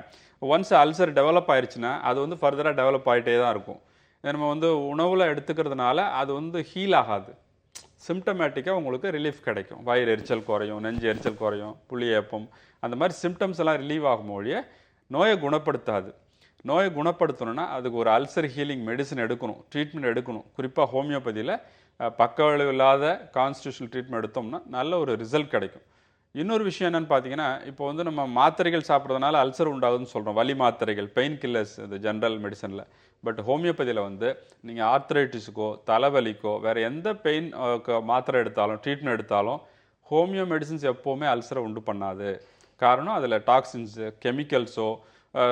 ஒன்ஸ் அல்சர் டெவலப் ஆயிடுச்சுன்னா அது வந்து ஃபர்தராக டெவலப் ஆகிட்டே தான் இருக்கும். நம்ம வந்து உணவில் எடுத்துக்கிறதுனால அது வந்து ஹீல் ஆகாது. சிம்டமேட்டிக்காக உங்களுக்கு ரிலீஃப் கிடைக்கும். வயிறு எரிச்சல் குறையும், நெஞ்சு எரிச்சல் குறையும், புளியேப்பம், அந்த மாதிரி சிம்டம்ஸ் எல்லாம் ரிலீவ் ஆகும் ஒழிய நோயை குணப்படுத்தாது. நோயை குணப்படுத்தணும்னா அதுக்கு ஒரு அல்சர் ஹீலிங் மெடிசன் எடுக்கணும், ட்ரீட்மெண்ட் எடுக்கணும். குறிப்பாக ஹோமியோபதியில் பக்க விளைவு இல்லாத கான்ஸ்டியூஷனல் ட்ரீட்மெண்ட் எடுத்தோம்னா நல்ல ஒரு ரிசல்ட் கிடைக்கும். இன்னொரு விஷயம் என்னென்னு பார்த்தீங்கன்னா, இப்போ வந்து நம்ம மாத்திரைகள் சாப்பிட்றதுனால அல்சர் உண்டாகுதுன்னு சொல்கிறோம், வலி மாத்திரைகள், பெயின் கில்லர்ஸ், இது ஜென்ரல் மெடிசனில். பட் ஹோமியோபதியில் வந்து நீங்கள் ஆர்த்ரைட்டிஸுக்கோ தலைவலிக்கோ வேறு எந்த பெயின் மாத்திரை எடுத்தாலும் ட்ரீட்மெண்ட் எடுத்தாலும் ஹோமியோ மெடிசின்ஸ் எப்போவுமே அல்சரை உண்டு பண்ணாது. காரணம் அதில் டாக்ஸின்ஸு, கெமிக்கல்ஸோ,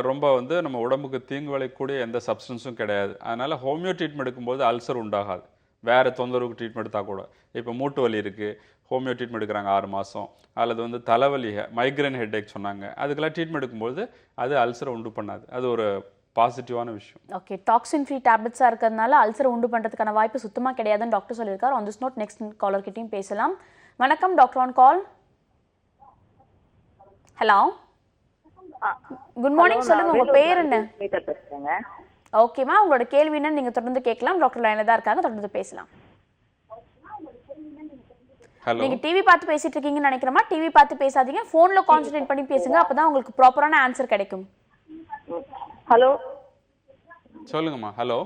ரொம்ப வந்து நம்ம உடம்புக்கு தீங்கு விளையக்கூடிய எந்த சப்ஸ்டன்ஸும் கிடையாது. அதனால் ஹோமியோ ட்ரீட்மெண்ட் எடுக்கும்போது அல்சர் உண்டாகாது. வேறு தொந்தரவுக்கு ட்ரீட்மெண்ட் எடுத்தால் கூட, இப்போ மூட்டு வலி இருக்குது, ஹோமியோ ட்ரீட்மெண்ட் எடுக்கிறாங்க 6 மாதம், அல்லது வந்து தலைவலி, மைக்ரைன் ஹெட்டேக் சொன்னாங்க, அதுக்கெல்லாம் ட்ரீட்மெண்ட் எடுக்கும்போது அது அல்சரை உண்டு பண்ணாது. அது ஒரு பாசிட்டிவான விஷயம். ஓகே, டாக்ஸின் ஃப்ரீ டேப்லெட்ஸாக இருக்கிறதுனால அல்சரை உண்டு பண்ணுறதுக்கான வாய்ப்பு சுத்தமாக கிடையாதுன்னு டாக்டர் சொல்லியிருக்காரு. ஆன் திஸ் நோட் நெக்ஸ்ட் காலர்கிட்டையும் பேசலாம். வணக்கம், doctor on call. Hello, good morning, சொல்லுங்க உங்க பேர் என்ன? ஓகேமா, உங்களோட கேள்வி என்னன்னு நீங்க தொடர்ந்து கேட்கலாம். டாக்டர் லைன்ல தான் இருக்காங்க, தொடர்ந்து பேசலாம். நீங்க டிவி பார்த்து பேசிட்டு இருக்கீங்கன்னு நினைக்கிறேமா. டிவி பார்த்து பேசாதீங்க, போன்ல கான்சென்ட்ரேட் பண்ணி பேசுங்க, அப்பதான் உங்களுக்கு ப்ராப்பரான ஆன்சர் கிடைக்கும். ஹலோ, சொல்லுங்கம்மா. ஹலோ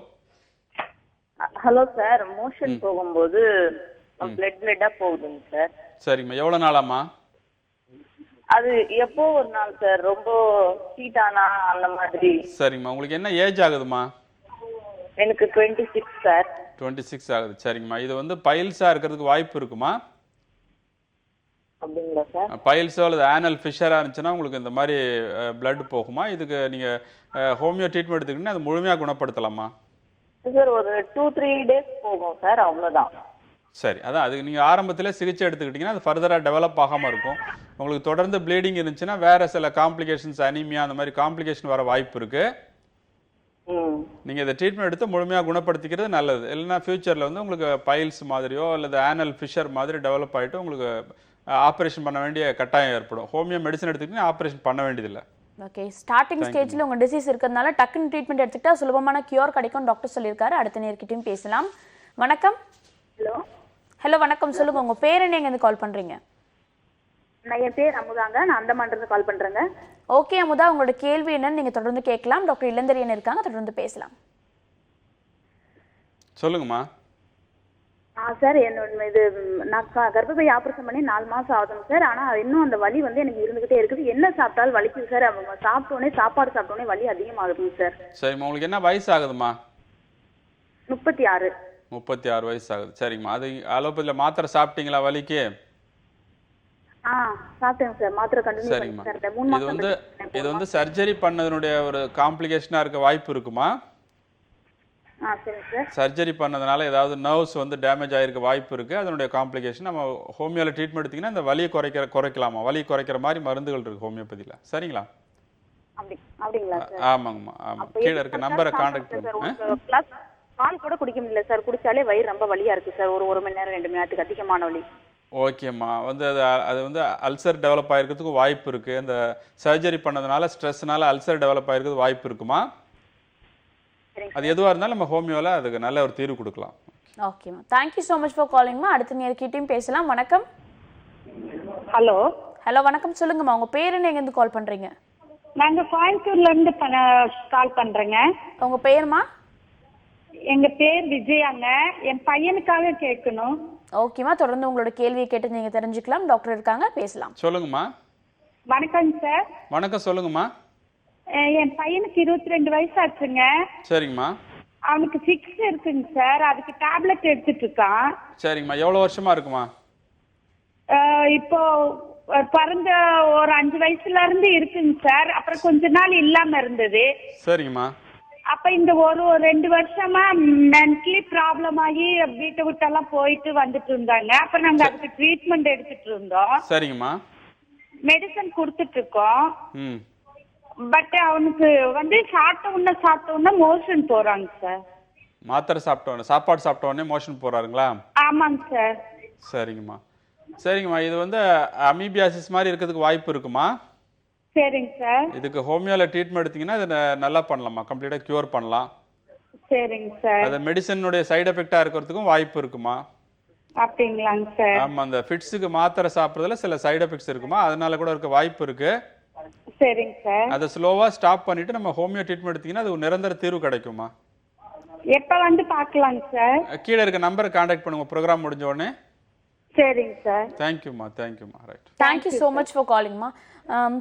ஹலோ சார், மோஷன் போகும்போது பிளட்டா போகுதுங்க சார். சரிம்மா, எவ்வளோ நாளாம்மா? அது எப்போ ஒரு நாள் சார், ரொம்ப ஹீட் ஆனா அந்த மாதிரி. சரிங்கம்மா, உங்களுக்கு என்ன ஏஜ் ஆகுதுமா? எனக்கு 26 சார். 26 ஆகுது. சரிங்கம்மா, இது வந்து பைல்ஸாக இருக்கிறதுக்கு வாய்ப்பு இருக்குமா? அப்படிங்களா சார்? பைல்ஸோ அல்லது ஆனல் ஃபிஷராக இருந்துச்சுன்னா உங்களுக்கு இந்த மாதிரி பிளட் போகுமா? இதுக்கு நீங்கள் ஹோமியோ ட்ரீட்மெண்ட் எடுத்துக்கிட்டீங்கன்னா அது முழுமையாக குணப்படுத்தலாமா? சார் ஒரு 2-3 டேஸ் போகும் சார், அவ்வளோதான். சரி, அதான் அதுக்கு நீங்கள் ஆரம்பத்தில் சிகிச்சை எடுத்துக்கிட்டிங்கன்னா அது ஃபர்தராக டெவலப் ஆகாமல் இருக்கும். உங்களுக்கு தொடர்ந்து ப்ளீடிங் இருந்துச்சுன்னா வேறு சில காம்ப்ளிகேஷன்ஸ், அனீமியா, அந்த மாதிரி காம்ப்ளிகேஷன் வர வாய்ப்பு இருக்குது. நீங்கள் இதை ட்ரீட்மெண்ட் எடுத்து முழுமையாக குணப்படுத்திக்கிறது நல்லது. இல்லைன்னா ஃபியூச்சரில் வந்து உங்களுக்கு பைல்ஸ் மாதிரியோ அல்லது ஆனல் ஃபிஷர் மாதிரி டெவலப் ஆகிட்டு உங்களுக்கு ஆப்ரேஷன் பண்ண வேண்டிய கட்டாயம் ஏற்படும். ஹோமியோ மெடிசன் எடுத்துக்கிட்டிங்கன்னா ஆப்ரேஷன் பண்ண வேண்டியதில்லை. ஓகே, ஸ்டார்டிங் ஸ்டேஜில் உங்கள் டிசீஸ் இருக்கிறதுனால டக்குன்னு ட்ரீட்மெண்ட் எடுத்துக்கிட்டா சுலபமான கியூர் கிடைக்கும் டாக்டர் சொல்லியிருக்காரு. அடுத்த நேர்கிட்டையும் பேசலாம். வணக்கம். ஹலோ ஹலோ, வணக்கம், சொல்லுங்கள் உங்கள் பேர் என்ன, எங்கேருந்து கால் பண்ணுறீங்க? என் பேர் அமுதாங்க, நான் அந்தமான்லேருந்து கால் பண்ணுறேங்க. ஓகே அமுதா, உங்களோட கேள்வி என்னன்னு நீங்கள் தொடர்ந்து கேட்கலாம். டாக்டர் இளந்தரியன் இருக்காங்க, தொடர்ந்து பேசலாம். சொல்லுங்கம்மா. சார், என்னோட இது நான் கர்ப்பப்பை ஆப்ரேஷன் பண்ணி 4 மாதம் ஆகுதுங்க சார். ஆனால் இன்னும் அந்த வலி வந்து எனக்கு இருந்துகிட்டே இருக்குது. என்ன சாப்பிட்டாலும் வலிக்குது சார். அவங்க சாப்பாடு சாப்பிட்டோன்னே வலி அதிகமாகுதுங்க சார். சரிம்மா, உங்களுக்கு என்ன வயசு ஆகுதுமா? 36. 36 வயசு ஆகுது. சரிங்கம்மா, அது அலோபதியில் மாத்திரை சாப்பிட்டீங்களா வலிக்கு? சாப்பிட்டேங்க சார், மாத்திரை கண்டினியூ சரிங்கம்மா, பண்ணிட்டேன். 3 மாசம் இது வந்து சர்ஜரி பண்ணதனுடைய ஒரு காம்ப்ளிகேஷனாக இருக்க வாய்ப்பு இருக்குமா? சரிங்க சார். சர்ஜரி பண்ணதுனால ஏதாவது நர்வ்ஸ் வந்து டேமேஜ் ஆகிருக்க வாய்ப்பு இருக்குது. அதனுடைய காம்ப்ளிகேஷன் நம்ம ஹோமியோவில் ட்ரீட்மெண்ட் எடுத்திங்கன்னா இந்த வலியை குறைக்கலாமா? வலி குறைக்கிற மாதிரி மருந்துகள் இருக்குது ஹோமியோபதியில். சரிங்களா? அப்படிங்களா சார்? ஆமாங்கம்மா, ஆமாம். கீழே இருக்க நம்பரை கான்டாக்ட் பண்ணுங்க. பால் கூட குடிக்க முடியல சார். குடிச்சாலே வயிறு ரொம்ப வலியா இருக்கு சார். ஒரு மணி நேரம் 2 மணி நேரத்துக்கு அதிகமான வலி. ஓகேம்மா, வந்து அது வந்து அல்சர் டெவலப் ஆகிருக்கிறதுக்கு வாய்ப்பு இருக்குது. அந்த சர்ஜரி பண்ணதுனால ஸ்ட்ரெஸ்னால அல்சர் டெவலப் ஆகிருக்கிறது வாய்ப்பு இருக்குமா? அது எதுவாக இருந்தாலும் நம்ம ஹோமியோவில் அதுக்கு நல்ல ஒரு தீர்வு கொடுக்கலாம். ஓகேம்மா, தேங்க்யூ ஸோ மச் ஃபார் காலிங்மா. அடுத்த நேர்கிட்டையும் பேசலாம். வணக்கம். ஹலோ ஹலோ, வணக்கம், சொல்லுங்கம்மா உங்கள் பேர் என்ன, எங்கேருந்து கால் பண்ணுறீங்க? நாங்கள் கோயம்புத்தூர்லேருந்து கால் பண்ணுறேங்க. உங்கள் பேருமா? எங்க பேர் விஜயாங்க. என் பையனுக்காக கேட்கணும். ஓகேம்மா, தொடர்ந்து உங்களோட கேள்வியை கேட்டு நீங்க தெரிஞ்சுக்கலாம். டாக்டர் இருக்காங்க, பேசலாம். சொல்லுங்கம்மா. வணக்கம் சார். வணக்கம், சொல்லுங்கம்மா. என் பையனுக்கு 22 வயசு ஆச்சுங்க. சரிங்கம்மா. அவனுக்கு 6 இருக்குங்க சார். அதுக்கு டேப்லெட் எடுத்துட்டு இருக்கான். சரிங்கம்மா. எவ்வளோ வருஷமா இருக்குமா? இப்போ பிறந்த ஒரு 5 வயசுல இருந்து இருக்குங்க சார். அப்புறம் கொஞ்ச நாள் இல்லாம இருந்தது. சரிங்கம்மா. அப்ப இந்த ஒரு 2 வருஷமா மென்டலி ப்ராப்ளம் ஆகி வீட்டை விட்டெல்லாம் போயிட்டு வந்துட்டு இருந்தாங்க. அப்ப நாங்க அதுக்கு ட்ரீட்மெண்ட் எடுத்துட்டு இருந்தோம். சரிங்கம்மா. மெடிசன் கொடுத்துட்டு இருக்கோம். ம். பட் அவனுக்கு வந்து சாப்பிட்ட உடனே மோஷன் போறாங்க சார். மாத்திரை சாப்பாடு சாப்பிட்ட உடனே மோஷன் போறாருங்களா? ஆமாங்க சார். சரிங்கம்மா. சரிங்கம்மா. இது வந்து அமீபியாசிஸ் மாதிரி இருக்கிறதுக்கு வாய்ப்பு இருக்குமா? சரிங்க சார். இதுக்கு ஹோமியோல ட்ரீட்மெண்ட் எடுத்தீங்கன்னா இது நல்லா பண்ணலாமா, கம்ப்ளீட்டாக க்யூர் பண்ணலாம். சரிங்க சார். அது மெடிசனுடைய சைடு எஃபெக்டாக இருக்கிறதுக்கும் வாய்ப்பு இருக்குமா? அப்படிங்களாங்க சார். ஆமாம், அந்த ஃபிட்ஸுக்கு மாத்திரை சாப்பிட்றதுல சில சைடு எஃபெக்ட்ஸ் இருக்குமா, அதனால கூட இருக்க வாய்ப்பு இருக்கு. சரிங்க சார். அதை ஸ்லோவாக ஸ்டாப் பண்ணிட்டு நம்ம ஹோமியோ ட்ரீட்மெண்ட் எடுத்தீங்கன்னா அது ஒரு நிரந்தர தீர்வு கிடைக்குமா? எப்ப வந்து பார்க்கலாங்க சார்? கீழே இருக்க நம்பரை கான்டாக்ட் பண்ணுங்க ப்ரோக்ராம் முடிஞ்ச உடனே. சரிங்க சார். தேங்க்யூம்மா. Right. Thank you so much for காலிங்மா.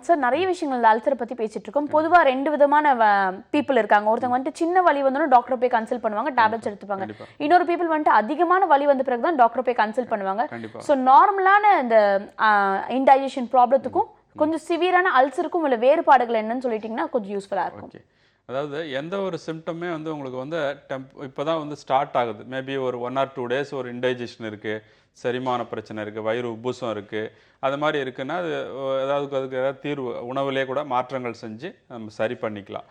சார், நிறைய விஷயங்கள் இந்த அல்சரை பற்றி பேசிட்டு இருக்கோம். பொதுவாக 2 விதமான பீப்புள் இருக்காங்க. ஒருத்தவங்க வந்துட்டு சின்ன வலி வந்தோன்னா டாக்டரை போய் கன்சல்ட் பண்ணுவாங்க, டேப்லெட்ஸ் எடுத்துப்பாங்க. இன்னொரு பீப்புள் வந்துட்டு அதிகமான வலி வந்த பிறகு தான் டாக்டரை போய் கன்சல்ட் பண்ணுவாங்க. ஸோ நார்மலான இந்த இன்டைஜஷன் ப்ராப்ளத்துக்கும் கொஞ்சம் சிவியரான அல்சருக்கும் உள்ள வேறுபாடுகள் என்னன்னு சொல்லிட்டீங்கன்னா கொஞ்சம் யூஸ்ஃபுல்லாக இருக்கும். ஓகே. அதாவது எந்த ஒரு சிம்டமே வந்து உங்களுக்கு வந்து இப்போ தான் வந்து ஸ்டார்ட் ஆகுது. மேபி ஒரு 1 or 2 days ஒரு இன்டைஜஷன் இருக்குது, செரிமான பிரச்சனை இருக்குது, வயிறு உப்புசம் இருக்குது, அது மாதிரி இருக்குன்னா அது அதுக்கு ஏதாவது தீர்வு உணவுலேயே கூட மாற்றங்கள் செஞ்சு நம்ம சரி பண்ணிக்கலாம்.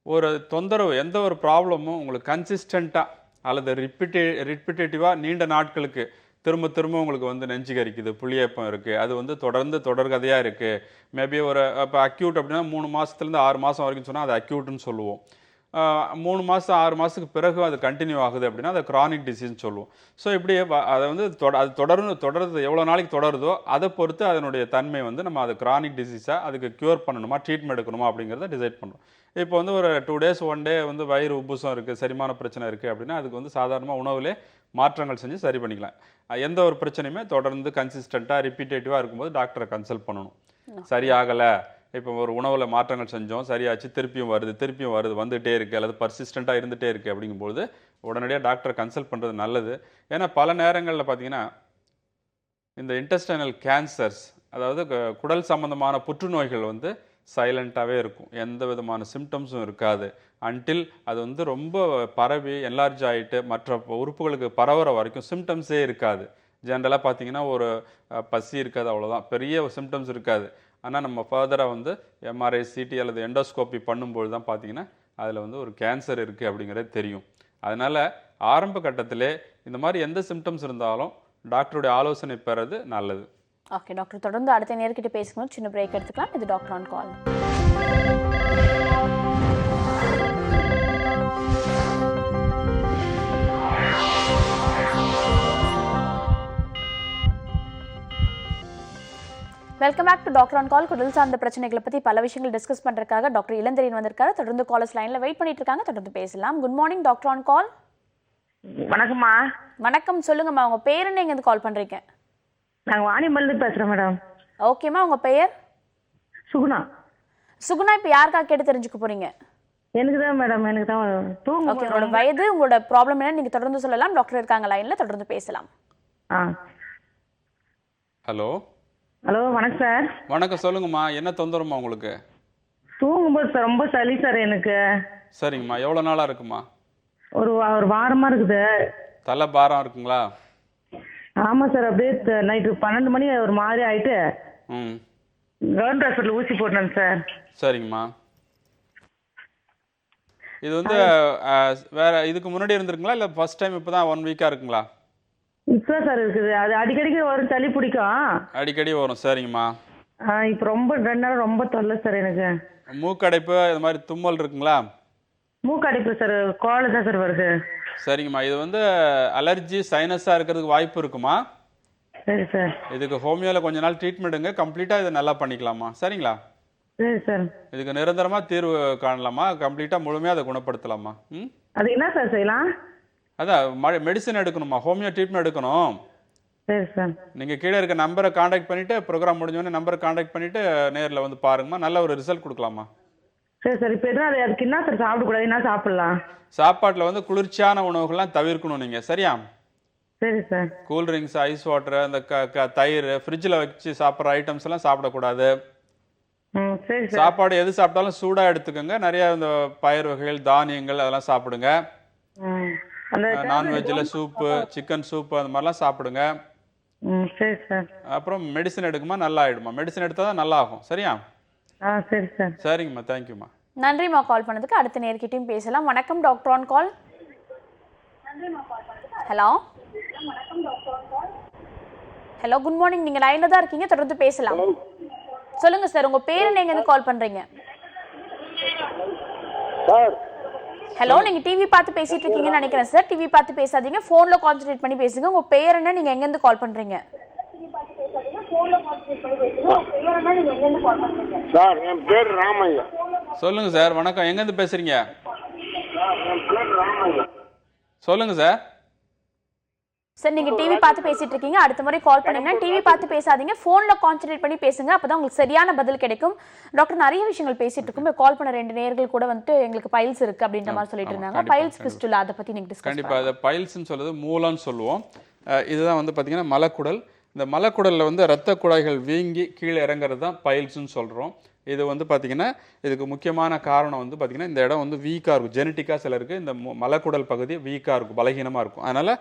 ஒரு தொந்தரவு எந்த ஒரு ப்ராப்ளமும் உங்களுக்கு கன்சிஸ்டண்ட்டாக அல்லது ரிப்பிட்டேட்டிவாக நீண்ட நாட்களுக்கு திரும்ப திரும்ப உங்களுக்கு வந்து நெஞ்சு கரிக்குது, புளியேப்பம் இருக்குது, அது வந்து தொடர்ந்து தொடர்கதையாக இருக்குது. மேபி ஒரு இப்போ அக்யூட் அப்படின்னா 3 மாதத்துலேருந்து 6 மாதம் வரைக்கும் சொன்னால் அது அக்யூட்னு சொல்லுவோம். 3 மாதம் 6 மாதத்துக்கு பிறகு அது கண்டினியூ ஆகுது அப்படின்னா அதை க்ரானிக் டிசீஸ்ன்னு சொல்லுவோம். ஸோ இப்படி அதை வந்து அது தொடருது எவ்வளோ நாளைக்கு தொடருதோ அதை பொறுத்து அதனுடைய தன்மை வந்து நம்ம அது க்ரானிக் டிசீஸாக அதுக்கு க்யூர் பண்ணணுமா, ட்ரீட்மெண்ட் எடுக்கணுமா அப்படிங்கிறத டிசைட் பண்ணுறோம். இப்போ வந்து ஒரு 2 days 1 day வந்து வயிறு உப்புசம் இருக்குது, செரிமான பிரச்சனை இருக்குது அப்படின்னா அதுக்கு வந்து சாதாரணமாக உணவுலே மாற்றங்கள் செஞ்சு சரி பண்ணிக்கலாம். எந்த ஒரு பிரச்சனையுமே தொடர்ந்து கன்சிஸ்டண்ட்டாக ரிப்பீட்டேட்டிவாக இருக்கும்போது டாக்டரை கன்சல்ட் பண்ணணும். சரியாகலை, இப்போ ஒரு உணவில் மாற்றங்கள் செஞ்சோம், சரியாச்சு, திருப்பியும் வருது வந்துகிட்டே இருக்குது, அல்லது பர்சிஸ்டண்ட்டாக இருந்துகிட்டே இருக்குது அப்படிங்கும்போது உடனடியாக டாக்டரை கன்சல்ட் பண்ணுறது நல்லது. ஏன்னா பல நேரங்களில் பார்த்தீங்கன்னா இந்த இன்டெஸ்டைனல் கேன்சர்ஸ், அதாவது குடல் சம்பந்தமான புற்றுநோய்கள் வந்து சைலண்ட்டாகவே இருக்கும், எந்த விதமான சிம்டம்ஸும் இருக்காது. அன்டில் அது வந்து ரொம்ப பரவி என்லார்ஜ் ஆகிட்டு மற்ற உறுப்புகளுக்கு பரவுற வரைக்கும் சிம்டம்ஸே இருக்காது. ஜென்ரலாக பார்த்தீங்கன்னா ஒரு பசி இருக்காது, அவ்வளோதான், பெரிய சிம்டம்ஸ் இருக்காது. ஆனால் நம்ம ஃபர்தராக வந்து எம்ஆர்ஐ, சிடி அல்லது எண்டோஸ்கோப்பி பண்ணும்போது தான் பார்த்தீங்கன்னா அதில் வந்து ஒரு கேன்சர் இருக்குது அப்படிங்கிறது தெரியும். அதனால் ஆரம்ப கட்டத்திலே இந்த மாதிரி எந்த சிம்டம்ஸ் இருந்தாலும் டாக்டருடைய ஆலோசனை பெறது நல்லது. ஓகே டாக்டர், தொடர்ந்து அடுத்த நேர்கிட்ட பேசணும், சின்ன பிரேக் எடுத்துக்கலாம். இது doctor on call. Welcome back to doctor on call. குடல் சார்ந்த பிரச்சனைகளை பற்றி பல விஷயங்கள் டிஸ்கஸ் பண்ணுறதுக்காக டாக்டர் இளந்தரியன் வந்திருக்காரு. தொடர்ந்து காலர்ஸ் லைனில் வெயிட் பண்ணிட்டு இருக்காங்க, தொடர்ந்து பேசலாம். குட் மார்னிங் டாக்டர் ஆன் கால். வணக்கம்மா. வணக்கம், சொல்லுங்கம்மா. உங்கள் பேர் என்ன, எங்கேருந்து கால் பண்ணுறீங்க? நாங்கள் வாணியம்பலேருந்து பேசுகிறோம் மேடம். ஓகேம்மா, உங்கள் பெயர்? சுகுணா. சுகுணா, இப்போ யாருக்காக கேட்டு தெரிஞ்சுக்க போகிறீங்க? எனக்கு தான் மேடம், எனக்கு தான். ஓகே, உங்களோட வயது, உங்களோட ப்ராப்ளம் என்ன நீங்கள் தொடர்ந்து சொல்லலாம். டாக்டர் இருக்காங்க லைனில், தொடர்ந்து பேசலாம். ஹலோ. ஹலோ, வணக்கம் சார். வணக்கம், சொல்லுங்கம்மா. என்ன தொந்தரவுமா உங்களுக்கு? தூங்கும்போது சார் ரொம்ப சளி சார் எனக்கு. சரிங்கம்மா. எவ்வளோ நாளாக இருக்குமா? ஒரு வாரமாக இருக்குது. தலை பாரம் இருக்குங்களா? ஆமாம் சார், அப்படியே நைட்டு 12 மணி ஒரு மாதிரி ஆகிட்டு கவர்மெண்ட் ஹாஸ்பிட்டல் ஊசி போட்டேன் சார். சரிங்கம்மா. இது வந்து வேற இதுக்கு முன்னாடி இருந்திருக்குங்களா, இல்லை ஃபர்ஸ்ட் டைம் இப்போ தான் 1 week-ஆ இருக்குங்களா? இப்போ சார் இருக்குது. அது அடிக்கடிக்கு வரும், சளி பிடிக்கும். அடிக்கடி வரும். சரிங்கம்மா. இப்போ ரொம்ப 2 நாள் ரொம்ப தொல்லை சார் எனக்கு. மூக்கடைப்பு இது மாதிரி தும்மல் இருக்குங்களா? மூக்கடைப்பு சார், கோலை தான் சார் வருது. சரிங்கம்மா. இது வந்து அலர்ஜி சைனஸாக இருக்கிறதுக்கு வாய்ப்பு இருக்குமா? சரி சார். இதுக்கு ஹோமியோவில் கொஞ்ச நாள் ட்ரீட்மெண்ட்டுங்க, கம்ப்ளீட்டாக இதை நல்லா பண்ணிக்கலாமா? சரிங்களா? சரி சார். இதுக்கு நிரந்தரமாக தீர்வு காணலாமா, கம்ப்ளீட்டாக முழுமையாக அதை குணப்படுத்தலாமா? அது என்ன சார் செய்யலாம்? அதான் மெடிசன் எடுக்கணுமா, ஹோமியோ ட்ரீட்மெண்ட் எடுக்கணும். சரி சார். நீங்கள் கீழே இருக்க நம்பரை காண்டாக்ட் பண்ணிவிட்டு ப்ரோக்ராம் முடிஞ்சோடனே நம்பரை காண்டாக்ட் பண்ணிவிட்டு நேரில் வந்து பாருங்கம்மா, நல்ல ஒரு ரிசல்ட் கொடுக்கலாமா. சரி சார் இப்போ எதுவும் அதுக்கு என்ன சார் சாப்பிடக்கூடாது, என்ன சாப்பிடலாம்? சாப்பாட்டில் வந்து குளிர்ச்சியான உணவுகள்லாம் தவிர்க்கணும் நீங்கள், சரியா? சரி சார். கூல்ட்ரிங்க்ஸ், ஐஸ் வாட்டர், அந்த தயிர், ஃப்ரிட்ஜில் வச்சு சாப்பிட்ற ஐட்டம்ஸ் எல்லாம் சாப்பிடக்கூடாது. சரி சார். சாப்பாடு எது சாப்பிட்டாலும் சூடாக எடுத்துக்கோங்க. நிறைய இந்த பயிர் வகைகள், தானியங்கள் அதெல்லாம் சாப்பிடுங்க. நான்வெஜ்ஜில் சூப்பு, சிக்கன் சூப்பு அந்த மாதிரிலாம் சாப்பிடுங்க. சரி சார். அப்புறம் மெடிசன் எடுக்குமா, நல்லா ஆகிடுமா. மெடிசன் எடுத்தால் தான் நல்லா ஆகும், சரியா? சரி சார். சரிங்கம்மா, தேங்க்யூம்மா. நன்றிம்மா கால் பண்ணதுக்கு. அடுத்த நேர்கிட்டையும் பேசலாம். வணக்கம் doctor on call. Hello hello, good morning. நீங்கள் லைனில் தான் இருக்கீங்க, தொடர்ந்து பேசலாம். சொல்லுங்க சார், உங்க பேர் என்ன, எங்கேருந்து கால் பண்றீங்க? ஹலோ, நீங்க டிவி பார்த்து பேசிட்டு இருக்கீங்கன்னு நினைக்கிறேன் சார். டிவி பார்த்து பேசாதீங்க, போன்ல கான்சென்ட்ரேட் பண்ணி பேசுங்க. உங்க பேர் என்ன, நீங்க எங்கேருந்து கால் பண்றீங்க? சார் என் பேர் ராமையா. சொல்லுங்க சார். வணக்கம். எங்கேருந்து பேசுறீங்க? சொல்லுங்க சார். சார், நீங்க டிவி பார்த்து பேசிட்டு இருக்கீங்க. அடுத்த முறை கால் பண்ணீங்கன்னா டிவி பார்த்து பேசாதீங்க, போன்ல கான்சென்ட்ரேட் பண்ணி பேசுங்க. அப்பதான் உங்களுக்கு சரியான பதில் கிடைக்கும். டாக்டர் நிறைய விஷயங்கள் பேசிட்டு இருக்கும். கால் பண்ண 2 நேயர்கள் கூட வந்துட்டு எங்களுக்கு பைல்ஸ் இருக்கு அப்படின்ற மாதிரி சொல்லிட்டு இருந்தாங்க. பைல்ஸ் பிஸ்டுலா, அதை பத்தி நீங்க டிஸ்கஸ் கண்டிப்பா. அது பைல்ஸ்ன்னு சொல்றது மூலம்னு சொல்லுவோம். இதுதான் வந்து பாத்தீங்கன்னா மலக்குடல். இந்த மலக்குடல்ல வந்து இரத்த குழாய்கள் வீங்கி கீழே இறங்குறது தான் பைல்ஸ்ன்னு சொல்றோம். இது வந்து பார்த்தீங்கன்னா இதுக்கு முக்கியமான காரணம் வந்து பார்த்தீங்கன்னா இந்த இடம் வந்து வீக்காக இருக்கும். ஜெனட்டிக்காக சிலருக்கு இந்த மலக்குடல் பகுதி வீக்காக இருக்கும், பலகீனமாக இருக்கும். அதனால்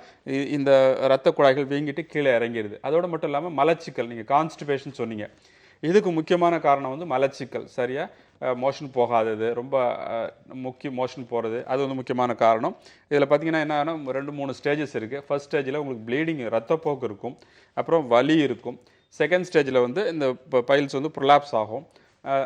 இந்த இரத்த குழாய்கள் வீங்கிட்டு கீழே இறங்கிடுது. அதோடு மட்டும் இல்லாமல் மலச்சிக்கல், நீங்கள் கான்ஸ்டிபேஷன் சொன்னீங்க, இதுக்கு முக்கியமான காரணம் வந்து மலச்சிக்கல். சரியாக மோஷன் போகாதது, ரொம்ப மோஷன் போகிறது, அது வந்து முக்கியமான காரணம். இதில் பார்த்தீங்கன்னா என்னன்னா 2-3 ஸ்டேஜஸ் இருக்குது. ஃபர்ஸ்ட் ஸ்டேஜில் உங்களுக்கு ப்ளீடிங், ரத்தப்போக்கு இருக்கும், அப்புறம் வலி இருக்கும். செகண்ட் ஸ்டேஜில் வந்து இந்த பைல்ஸ் வந்து ப்ரொலாப்ஸ் ஆகும்,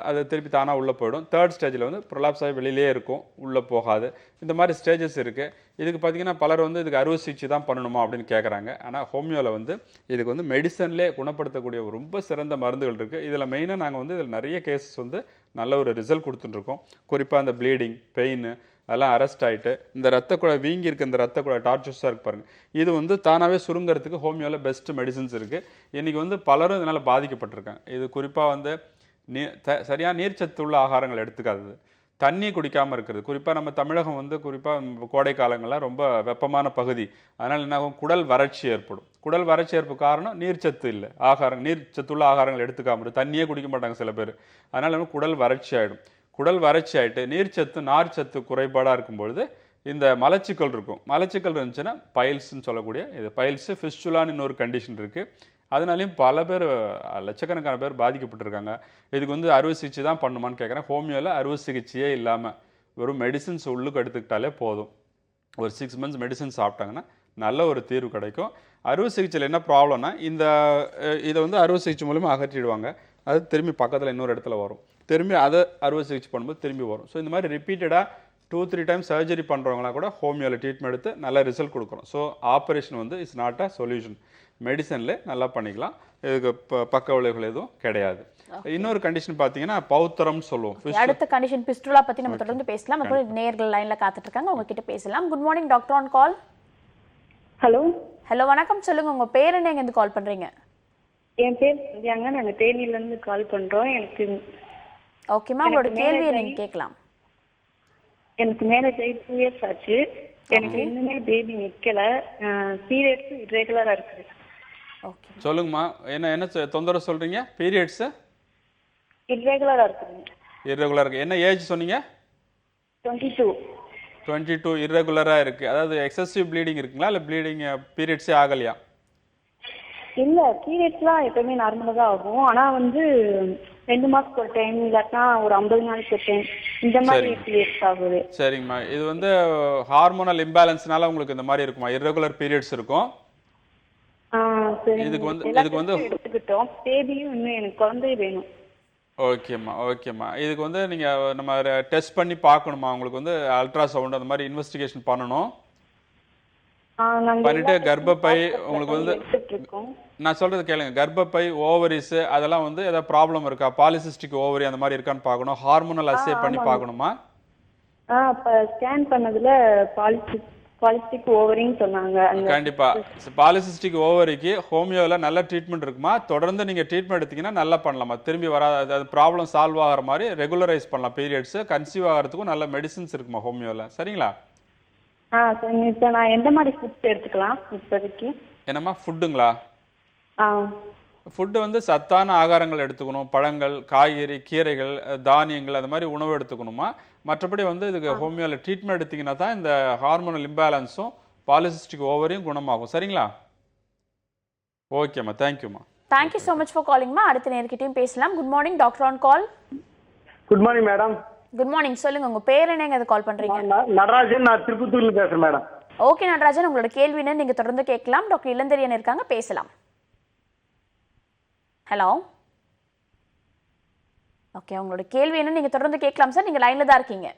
அது திருப்பி தானாக உள்ளே போயிடும். தேர்ட் ஸ்டேஜில் வந்து ப்ரொலாப்ஸ் ஆகி வெளியிலே இருக்கும், உள்ளே போகாது. இந்த மாதிரி ஸ்டேஜஸ் இருக்குது. இதுக்கு பார்த்தீங்கன்னா பலர் வந்து இதுக்கு அறுவை சிகிச்சை தான் பண்ணணுமா அப்படின்னு கேட்குறாங்க. ஆனால் ஹோமியோவில் வந்து இதுக்கு வந்து மெடிசன்லேயே குணப்படுத்தக்கூடிய ரொம்ப சிறந்த மருந்துகள் இருக்குது. இதில் மெயினாக நாங்கள் வந்து இதில் நிறைய கேசஸ் வந்து நல்ல ஒரு ரிசல்ட் கொடுத்துட்டுருக்கோம். குறிப்பாக அந்த ப்ளீடிங், பெயின் அதெல்லாம் அரெஸ்ட் ஆகிட்டு இந்த ரத்த குழாய் வீங்கி இருக்க இந்த ரத்த குழாய் டார்ச்சஸாக இருக்கு பாருங்கள், இது வந்து தானாகவே சுருங்கிறதுக்கு ஹோமியோவில் பெஸ்ட் மெடிசன்ஸ் இருக்குது. இன்றைக்கி வந்து பலரும் இதனால் பாதிக்கப்பட்டிருக்காங்க. இது குறிப்பாக வந்து சரியாக நீர்ச்சத்து உள்ள ஆகாரங்கள் எடுத்துக்காதது, தண்ணி குடிக்காமல் இருக்கிறது. குறிப்பாக நம்ம தமிழகம் வந்து குறிப்பாக கோடை காலங்கள்லாம் ரொம்ப வெப்பமான பகுதி. அதனால் என்ன ஆகும், குடல் வறட்சி ஏற்படும். குடல் வறட்சி ஏற்பு காரணம் நீர்ச்சத்து இல்லை, நீர்ச்சத்துள்ள ஆகாரங்கள் எடுத்துக்காமல் தண்ணியே குடிக்க மாட்டாங்க சில பேர். அதனால் வந்து குடல் வறட்சி ஆகிடும். குடல் வறட்சி ஆகிட்டு நீர்ச்சத்து, நார்ச்சத்து குறைபாடாக இருக்கும்பொழுது இந்த மலச்சிக்கல் இருக்கும். மலச்சிக்கல் இருந்துச்சுன்னா பைல்ஸ்ன்னு சொல்லக்கூடிய இது பைல்ஸு ஃபிஸ்டுலான்னு இன்னொரு கண்டிஷன் இருக்குது. அதனாலையும் பல பேர், லட்சக்கணக்கான பேர் பாதிக்கப்பட்டிருக்காங்க. இதுக்கு வந்து அறுவை சிகிச்சை தான் பண்ணுமான்னு கேட்குறேன். ஹோமியோவில் அறுவை சிகிச்சையே இல்லாமல் வெறும் மெடிசின்ஸ் உள்ளுக்கு எடுத்துக்கிட்டாலே போதும். ஒரு 6 months மெடிசன் சாப்பிட்டாங்கன்னா நல்ல ஒரு தீர்வு கிடைக்கும். அறுவை சிகிச்சையில் என்ன ப்ராப்ளம்னா இதை வந்து அறுவை சிகிச்சை மூலமாக அகற்றிடுவாங்க. அது திரும்பி பக்கத்தில் இன்னொரு இடத்துல வரும், திரும்பி அதை அறுவை சிகிச்சை பண்ணும்போது திரும்பி வரும். ஸோ இந்த மாதிரி ரிப்பீட்டடாக 2-3 times சர்ஜரி பண்ணுறவங்களாம் கூட ஹோமியோவில் ட்ரீட்மெண்ட் எடுத்து நல்ல ரிசல்ட் கொடுக்குறோம். ஸோ ஆப்ரேஷன் வந்து இட்ஸ் நாட் அ சொல்யூஷன். மெடிசனில் நல்லா பண்ணிக்கலாம். இதுக்கு பக்க விளைவுகள் எதுவும் கிடையாது. இன்னொரு கண்டிஷன் பார்த்தீங்கன்னா பௌத்திரம்னு சொல்லுவோம். அடுத்த கண்டிஷன் பிஸ்டுலா பற்றி நம்ம தொடர்ந்து பேசலாம். அப்புறம் நேயர்கள் லைனில் காத்துட்டு இருக்காங்க, உங்ககிட்ட பேசலாம். Good morning doctor on call. Hello hello, வணக்கம். சொல்லுங்க, உங்க பேர் என்ன, எங்கேருந்து கால் பண்றீங்க? என் பேர் சந்தியாங்க, நாங்கள் தேனியிலேருந்து கால் பண்ணுறோம். எனக்கு ஓகேம்மா, உங்களோட கேள்வியை நீங்கள் கேட்கலாம். எனக்கு மேரேஜ் ஆகி 2 years ஆச்சு. எனக்கு இன்னுமே பேபி நிற்கல. பீரியட்ஸ் இரெகுலராக இருக்குது. ஓகே, சொல்லுங்கம்மா, என்ன தொந்தரவு சொல்கிறீங்க? பீரியட்ஸு இரெகுலராக இருக்குது. இர்ரெகுலர் இருக்குது. என்ன ஏஜ் சொன்னீங்க? 22. 22 இர்ரெகுலராக இருக்குது. அதாவது எக்ஸசிவ் ப்ளீடிங் இருக்குங்களா, இல்லை ப்ளீடிங் பீரியட்ஸே ஆகலையா? இல்லை, பீரியட்ஸ்லாம் எப்பவுமே நார்மலாக தான் ஆகும். ஆனால் வந்து 2 மாதத்துக்கு ஒரு டைம், இல்லாட்டினா ஒரு 50 நாளைக்கு ஒரு டைம், இந்த மாதிரி பீரியட்ஸ் ஆகுது. சரிங்கம்மா, இது வந்து ஹார்மோனல் இம்பேலன்ஸ்னால உங்களுக்கு இந்த மாதிரி இருக்குமா, இர்ரெகுலர் பீரியட்ஸ் இருக்கும். இதுக்கு வந்து எடுத்துக்கிட்டோம். பேபியும் இன்னும் எனக்கு குழந்தை வேணும். ஓகேம்மா. இதுக்கு வந்து நீங்கள் நம்ம டெஸ்ட் பண்ணி பார்க்கணுமா? உங்களுக்கு வந்து அல்ட்ராசவுண்ட் அந்த மாதிரி இன்வெஸ்டிகேஷன் பண்ணணும். பண்ணிட்டு கர்ப்பப்பை உங்களுக்கு வந்து நான் சொல்றது கேளுங்க, கர்ப்பப்பை, ஓவரிஸ் அதெல்லாம் வந்து ஏதாவது ப்ராப்ளம் இருக்கா, பாலிசிஸ்டிக் ஓவரி அந்த மாதிரி இருக்கான்னு பார்க்கணும். ஹார்மோனல் அசே பண்ணி பார்க்கணுமா? ஸ்கேன் பண்ணதுல பாலிஸ்டிக் ஓவரின்னு சொன்னாங்க. அந்த கண்டிப்பா பாலிசிஸ்டிக் ஓவரிக்கு ஹோமியோல நல்ல ட்ரீட்மெண்ட் இருக்குமா. தொடர்ந்து நீங்க ட்ரீட்மெண்ட் எடுத்தீங்கன்னா நல்லா பண்ணலாமா. திரும்பி வராத ப்ராப்ளம் சால்வ் ஆகிற மாதிரி ரெகுலரைஸ் பண்ணலாம். பீரியட்ஸ் கன்சீவ் ஆகிறதுக்கும் நல்ல மெடிசின்ஸ் இருக்குமா ஹோமியோல. சரிங்களா? சரி. இப்போ நான் எந்த மாதிரி ஃபுட்ஸ் எடுத்துக்கலாம் இப்போதைக்கு? என்னம்மா ஃபுட்டுங்களா? ஆ ஃபுட்டு வந்து சத்தான ஆகாரங்கள் எடுத்துக்கணும். பழங்கள், காய்கறி, கீரைகள், தானியங்கள் அது மாதிரி உணவு எடுத்துக்கணுமா. மற்றபடி வந்து இதுக்கு ஹோமியோவில் ட்ரீட்மெண்ட் எடுத்திங்கன்னா தான் இந்த ஹார்மோனல் இம்பேலன்ஸும் பாலிசிஸ்டிக் ஓவரியும் குணமாகும். சரிங்களா? ஓகேம்மா, தேங்க்யூம்மா. தேங்க்யூ ஸோ மச் ஃபார் காலிங்மா. அடுத்த நேர்கிட்டையும் பேசலாம். Good morning doctor on call. Good morning madam. Good morning. சொல்லுங்க, உங்க பேர் என்னங்க அது கால் பண்றீங்க? நடராஜன், நான் திருப்பத்தூர்ல பேசுறேன் மேடம். ஓகே நடராஜன், உங்களோட கேள்வி என்ன நீங்க தொடர்ந்து கேட்கலாம். டாக்டர் இளந்தரியன் இருக்காங்க, பேசலாம். ஹலோ. ஓகே, உங்களோட கேள்வி என்ன நீங்க தொடர்ந்து கேட்கலாம் சார். நீங்க லைன்ல தான் இருக்கீங்க.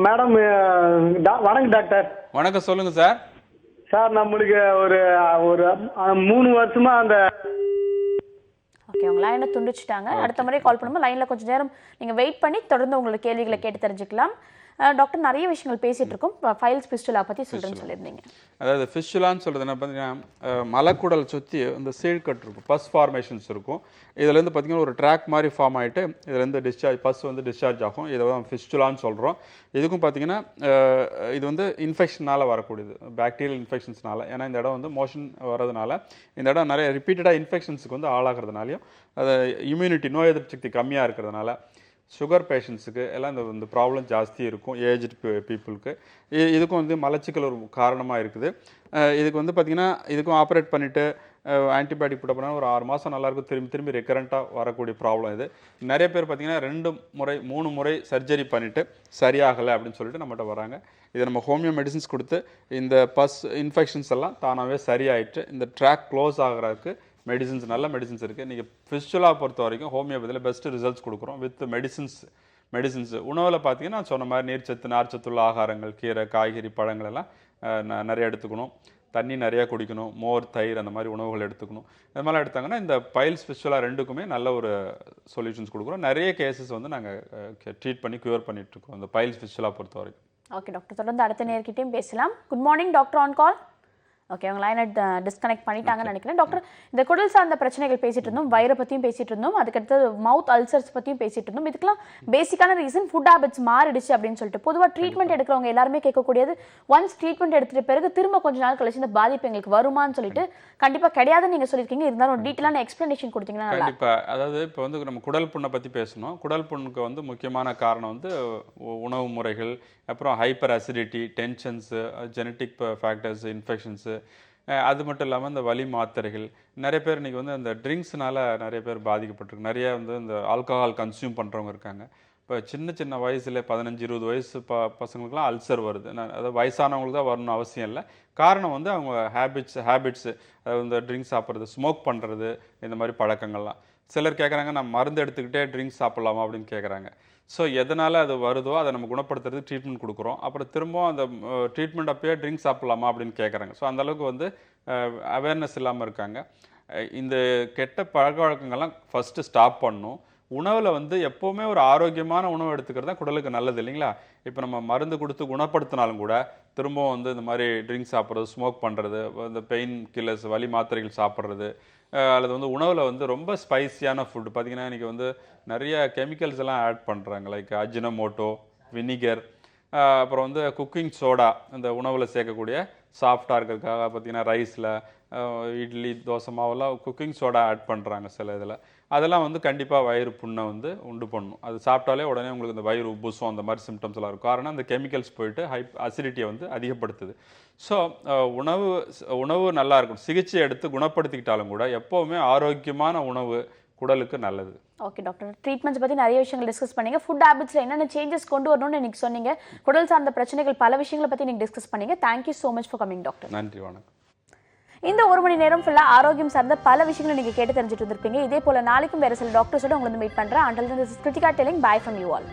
மேடம் வணக்கம் டாக்டர். வணக்கம், சொல்லுங்க சார். சார் நம்மளுக்கு ஒரு 3 வருஷமா அந்த ஓகே, உங்க லைனை துண்டிச்சிட்டாங்க. அடுத்த முறை கால் பண்ணும்போது லைன்ல கொஞ்சம் நேரம் நீங்க வெயிட் பண்ணி தொடர்ந்து உங்களோட கேள்விகளை கேட்டு தெரிஞ்சுக்கலாம். டாக்டர் நிறைய விஷயங்கள் பேசிட்டு இருக்கோம். ஃபைல்ஸ் ஃபிஸ்டுலா பத்தி சொல்றேன்னு சொல்லியிருந்தீங்க. அதாவது ஃபிஸ்டுலான்னு சொல்றது என்ன பார்த்தீங்கன்னா மலக்குடல் சுற்றி இந்த சீழ்கட்டு இருக்கும், பஸ் ஃபார்மேஷன்ஸ் இருக்கும். இதுலேருந்து பார்த்தீங்கன்னா ஒரு ட்ராக் மாதிரி ஃபார்ம் ஆகிட்டு இதுலேருந்து பஸ் வந்து டிஸ்சார்ஜ் ஆகும். இதை தான் ஃபிஸ்டுலான்னு சொல்கிறோம். இதுக்கும் பார்த்தீங்கன்னா இது வந்து இன்ஃபெக்ஷனால் வரக்கூடியது, பாக்டீரியல் இன்ஃபெக்ஷன்ஸ்னால. ஏன்னா இந்த இடம் வந்து மோஷன் வரதுனால இந்த இடம் நிறைய ரிப்பீட்டடாக இன்ஃபெக்ஷன்ஸுக்கு வந்து ஆளாகிறதுனாலையும் அது இம்யூனிட்டி நோய் எதிர்ப்பு சக்தி கம்மியாக இருக்கிறதுனால சுகர் பேஷண்ட்ஸுக்கு எல்லாம் இந்த ப்ராப்ளம் ஜாஸ்தி இருக்கும். ஏஜ்டு பீப்புளுக்கு இதுக்கும் வந்து மலச்சிக்கல் ஒரு காரணமாக இருக்குது. இதுக்கு வந்து பார்த்திங்கன்னா இதுக்கும் ஆப்ரேட் பண்ணிவிட்டு ஆன்டிபயோட்டிக் போட்ட போனால் ஒரு 6 மாதம் நல்லாயிருக்கும். திரும்பி ரெக்கரண்ட்டாக வரக்கூடிய ப்ராப்ளம் இது. நிறைய பேர் பார்த்திங்கன்னா 2 முறை 3 முறை சர்ஜரி பண்ணிவிட்டு சரியாகலை அப்படின்னு சொல்லிட்டு நம்மகிட்ட வராங்க. இதை நம்ம ஹோமியோ மெடிசின்ஸ் கொடுத்து இந்த பஸ் இன்ஃபெக்ஷன்ஸ் எல்லாம் தானாகவே சரியாயிட்டு இந்த ட்ராக் க்ளோஸ் ஆகிறதுக்கு மெடிசின்ஸ், நல்ல மெடிசின்ஸ் இருக்குது. நீங்கள் ஃபிஸ்டுலா பொறுத்த வரைக்கும் ஹோமியோபதியில் பெஸ்ட்டு ரிசல்ட்ஸ் கொடுக்குறோம் வித் மெடிசின்ஸ். உணவில் பார்த்தீங்கன்னா நான் சொன்ன மாதிரி நீர்ச்சத்து, நார்ச்சத்துள்ள ஆகாரங்கள், கீரை, காய்கறி, பழங்கள் எல்லாம் நிறைய எடுத்துக்கணும். தண்ணி நிறையா குடிக்கணும். மோர், தயிர் அந்த மாதிரி உணவுகள் எடுத்துக்கணும். இது மாதிரிலாம் எடுத்தாங்கன்னா இந்த பைல்ஸ் ஃபிஸ்டுலா ரெண்டுக்குமே நல்ல ஒரு சொல்யூஷன்ஸ் கொடுக்குறோம். நிறைய கேசஸ் வந்து நாங்கள் ட்ரீட் பண்ணி க்யூர் பண்ணிகிட்ருக்கோம் இந்த பைல்ஸ் ஃபிஸ்டுலா பொறுத்த வரைக்கும். ஓகே டாக்டர், தொடர்ந்து அடுத்த நேர்கிட்டையும் பேசலாம். Good morning doctor on call. Okay, அவங்க லைனை டிஸ்கனெக்ட் பண்ணிட்டாங்கன்னு நினைக்கிறேன். டாக்டர், இந்த குடல் சார்ந்த பிரச்சனைகள் பேசிட்டு இருந்தோம், வயிறை பற்றியும் பேசிட்டு இருந்தோம், அதுக்கடுத்து மவுத் அல்சர்ஸ் பற்றியும் பேசிட்டு இருந்தோம். இதுக்கெல்லாம் பேசிக்கான ரீசன் ஃபுட் ஹேபிட்ஸ் மாறிடுச்சு அப்படின்னு சொல்லிட்டு பொதுவாக ட்ரீட்மெண்ட் எடுக்கிறவங்க எல்லாருமே கேட்கக்கூடியது, ஒன்ஸ் ட்ரீட்மெண்ட் எடுத்துகிட்ட பிறகு திரும்ப கொஞ்ச நாள் கழிச்சு இந்த பாதிப்பு எங்களுக்கு வருமானு சொல்லிட்டு கண்டிப்பாக கிடையாதுன்னு நீங்கள் சொல்லியிருக்கீங்க. இருந்தாலும் டீட்டெயிலான எக்ஸ்பிளனேஷன் கொடுத்தீங்கன்னா கண்டிப்பாக. அதாவது இப்போ வந்து நம்ம குடல் புண்ணை பற்றி பேசணும். குடல் புண்ணுக்கு வந்து முக்கியமான காரணம் வந்து உணவு முறைகள், அப்புறம் hyper acidity, tensions, genetic factors, infections, அது மட்டும் இல்லாமல் இந்த வலி மாத்திரைகள். நிறைய பேர் இன்றைக்கி வந்து அந்த ட்ரிங்க்ஸ்னால நிறைய பேர் பாதிக்கப்பட்டிருக்கு. நிறைய வந்து இந்த ஆல்கஹால் கன்சியூம் பண்ணுறவங்க இருக்காங்க. இப்போ சின்ன வயசில் 15-20 வயசு பசங்களுக்குலாம் அல்சர் வருது. அதாவது வயசானவங்களுக்கு தான் வரணும்னு அவசியம் இல்லை. காரணம் வந்து அவங்க ஹேபிட்ஸு, அதாவது இந்த ட்ரிங்க்ஸ் சாப்பிட்றது, ஸ்மோக் பண்ணுறது, இந்த மாதிரி பழக்கங்கள்லாம். சிலர் கேட்குறாங்க, நான் மருந்து எடுத்துக்கிட்டே ட்ரிங்க்ஸ் சாப்பிட்லாமா அப்படின்னு கேட்குறாங்க. ஸோ எதனால் அது வருதோ அதை நம்ம குணப்படுத்துறதுக்கு ட்ரீட்மெண்ட் கொடுக்குறோம். அப்புறம் திரும்பவும் அந்த ட்ரீட்மெண்ட் அப்பயே ட்ரிங்க்ஸ் சாப்பிட்லாமா அப்படின்னு கேட்குறாங்க. ஸோ அந்தளவுக்கு வந்து அவேர்னஸ் இல்லாமல் இருக்காங்க. இந்த கெட்ட பழக்க வழக்கங்கள்லாம் ஃபஸ்ட்டு ஸ்டாப் பண்ணணும். உணவில் வந்து எப்போவுமே ஒரு ஆரோக்கியமான உணவு எடுத்துக்கிறது தான் குடலுக்கு நல்லது, இல்லைங்களா? இப்போ நம்ம மருந்து கொடுத்து குணப்படுத்தினாலும் கூட திரும்பவும் வந்து இந்த மாதிரி ட்ரிங்க்ஸ் சாப்பிட்றது, ஸ்மோக் பண்ணுறது, இந்த பெயின் கில்லர்ஸ், வலி மாத்திரைகள் சாப்பிட்றது, அல்லது வந்து உணவில் வந்து ரொம்ப ஸ்பைசியான ஃபுட்டு பார்த்திங்கன்னா இன்றைக்கி வந்து நிறைய கெமிக்கல்ஸ் எல்லாம் ஆட் பண்ணுறாங்க. லைக் அஜினமோட்டோ, வினிகர், அப்புறம் வந்து குக்கிங் சோடா, இந்த உணவில் சேர்க்கக்கூடிய சாஃப்டாக இருக்கிறதுக்காக பார்த்திங்கன்னா ரைஸில், இட்லி, தோசை மாவெல்லாம் குக்கிங் சோடா ஆட் பண்ணுறாங்க சில இதில். அதெல்லாம் வந்து கண்டிப்பாக வயிறு புண்ணை வந்து உண்டு பண்ணணும். அது சாப்பிட்டாலே உடனே உங்களுக்கு இந்த வயிறு உப்புசம் அந்த மாதிரி சிம்டம்ஸ் எல்லாம் இருக்கும். காரணம் அந்த கெமிக்கல்ஸ் போயிட்டு அசிடிட்டியை வந்து அதிகப்படுத்துது. ஸோ உணவு நல்லா இருக்கும். சிகிச்சை எடுத்து குணப்படுத்திக்கிட்டாலும் கூட எப்போவுமே ஆரோக்கியமான உணவு குடலுக்கு நல்லது. ஓகே டாக்டர், ட்ரீட்மெண்ட்ஸ் பற்றி நிறைய விஷயங்கள் டிஸ்கஸ் பண்ணீங்க. ஃபுட் ஹேபிட்ஸில் என்னென்ன சேஞ்சஸ் கொண்டு வரணும்னு எனக்கு சொன்னீங்க. குடல் சார்ந்த பிரச்சனைகள் பல விஷயங்களை பற்றி நீங்கள் டிஸ்கஸ் பண்ணீங்க. Thank you so much for coming doctor. நன்றி, வணக்கம். இந்த 1 மணி நேரம் ஃபுல்லாக ஆரோக்கியம் சார்ந்த பல விஷயங்களை நீங்கள் கேட்டு தெரிஞ்சுட்டு இருந்திருப்பீங்க. இதே போல் நாளைக்கும் வேறு சில டாக்டர்ஸோட உங்களை மீட் பண்ணுறேன். Until then this is Kiruthika telling bye from you all.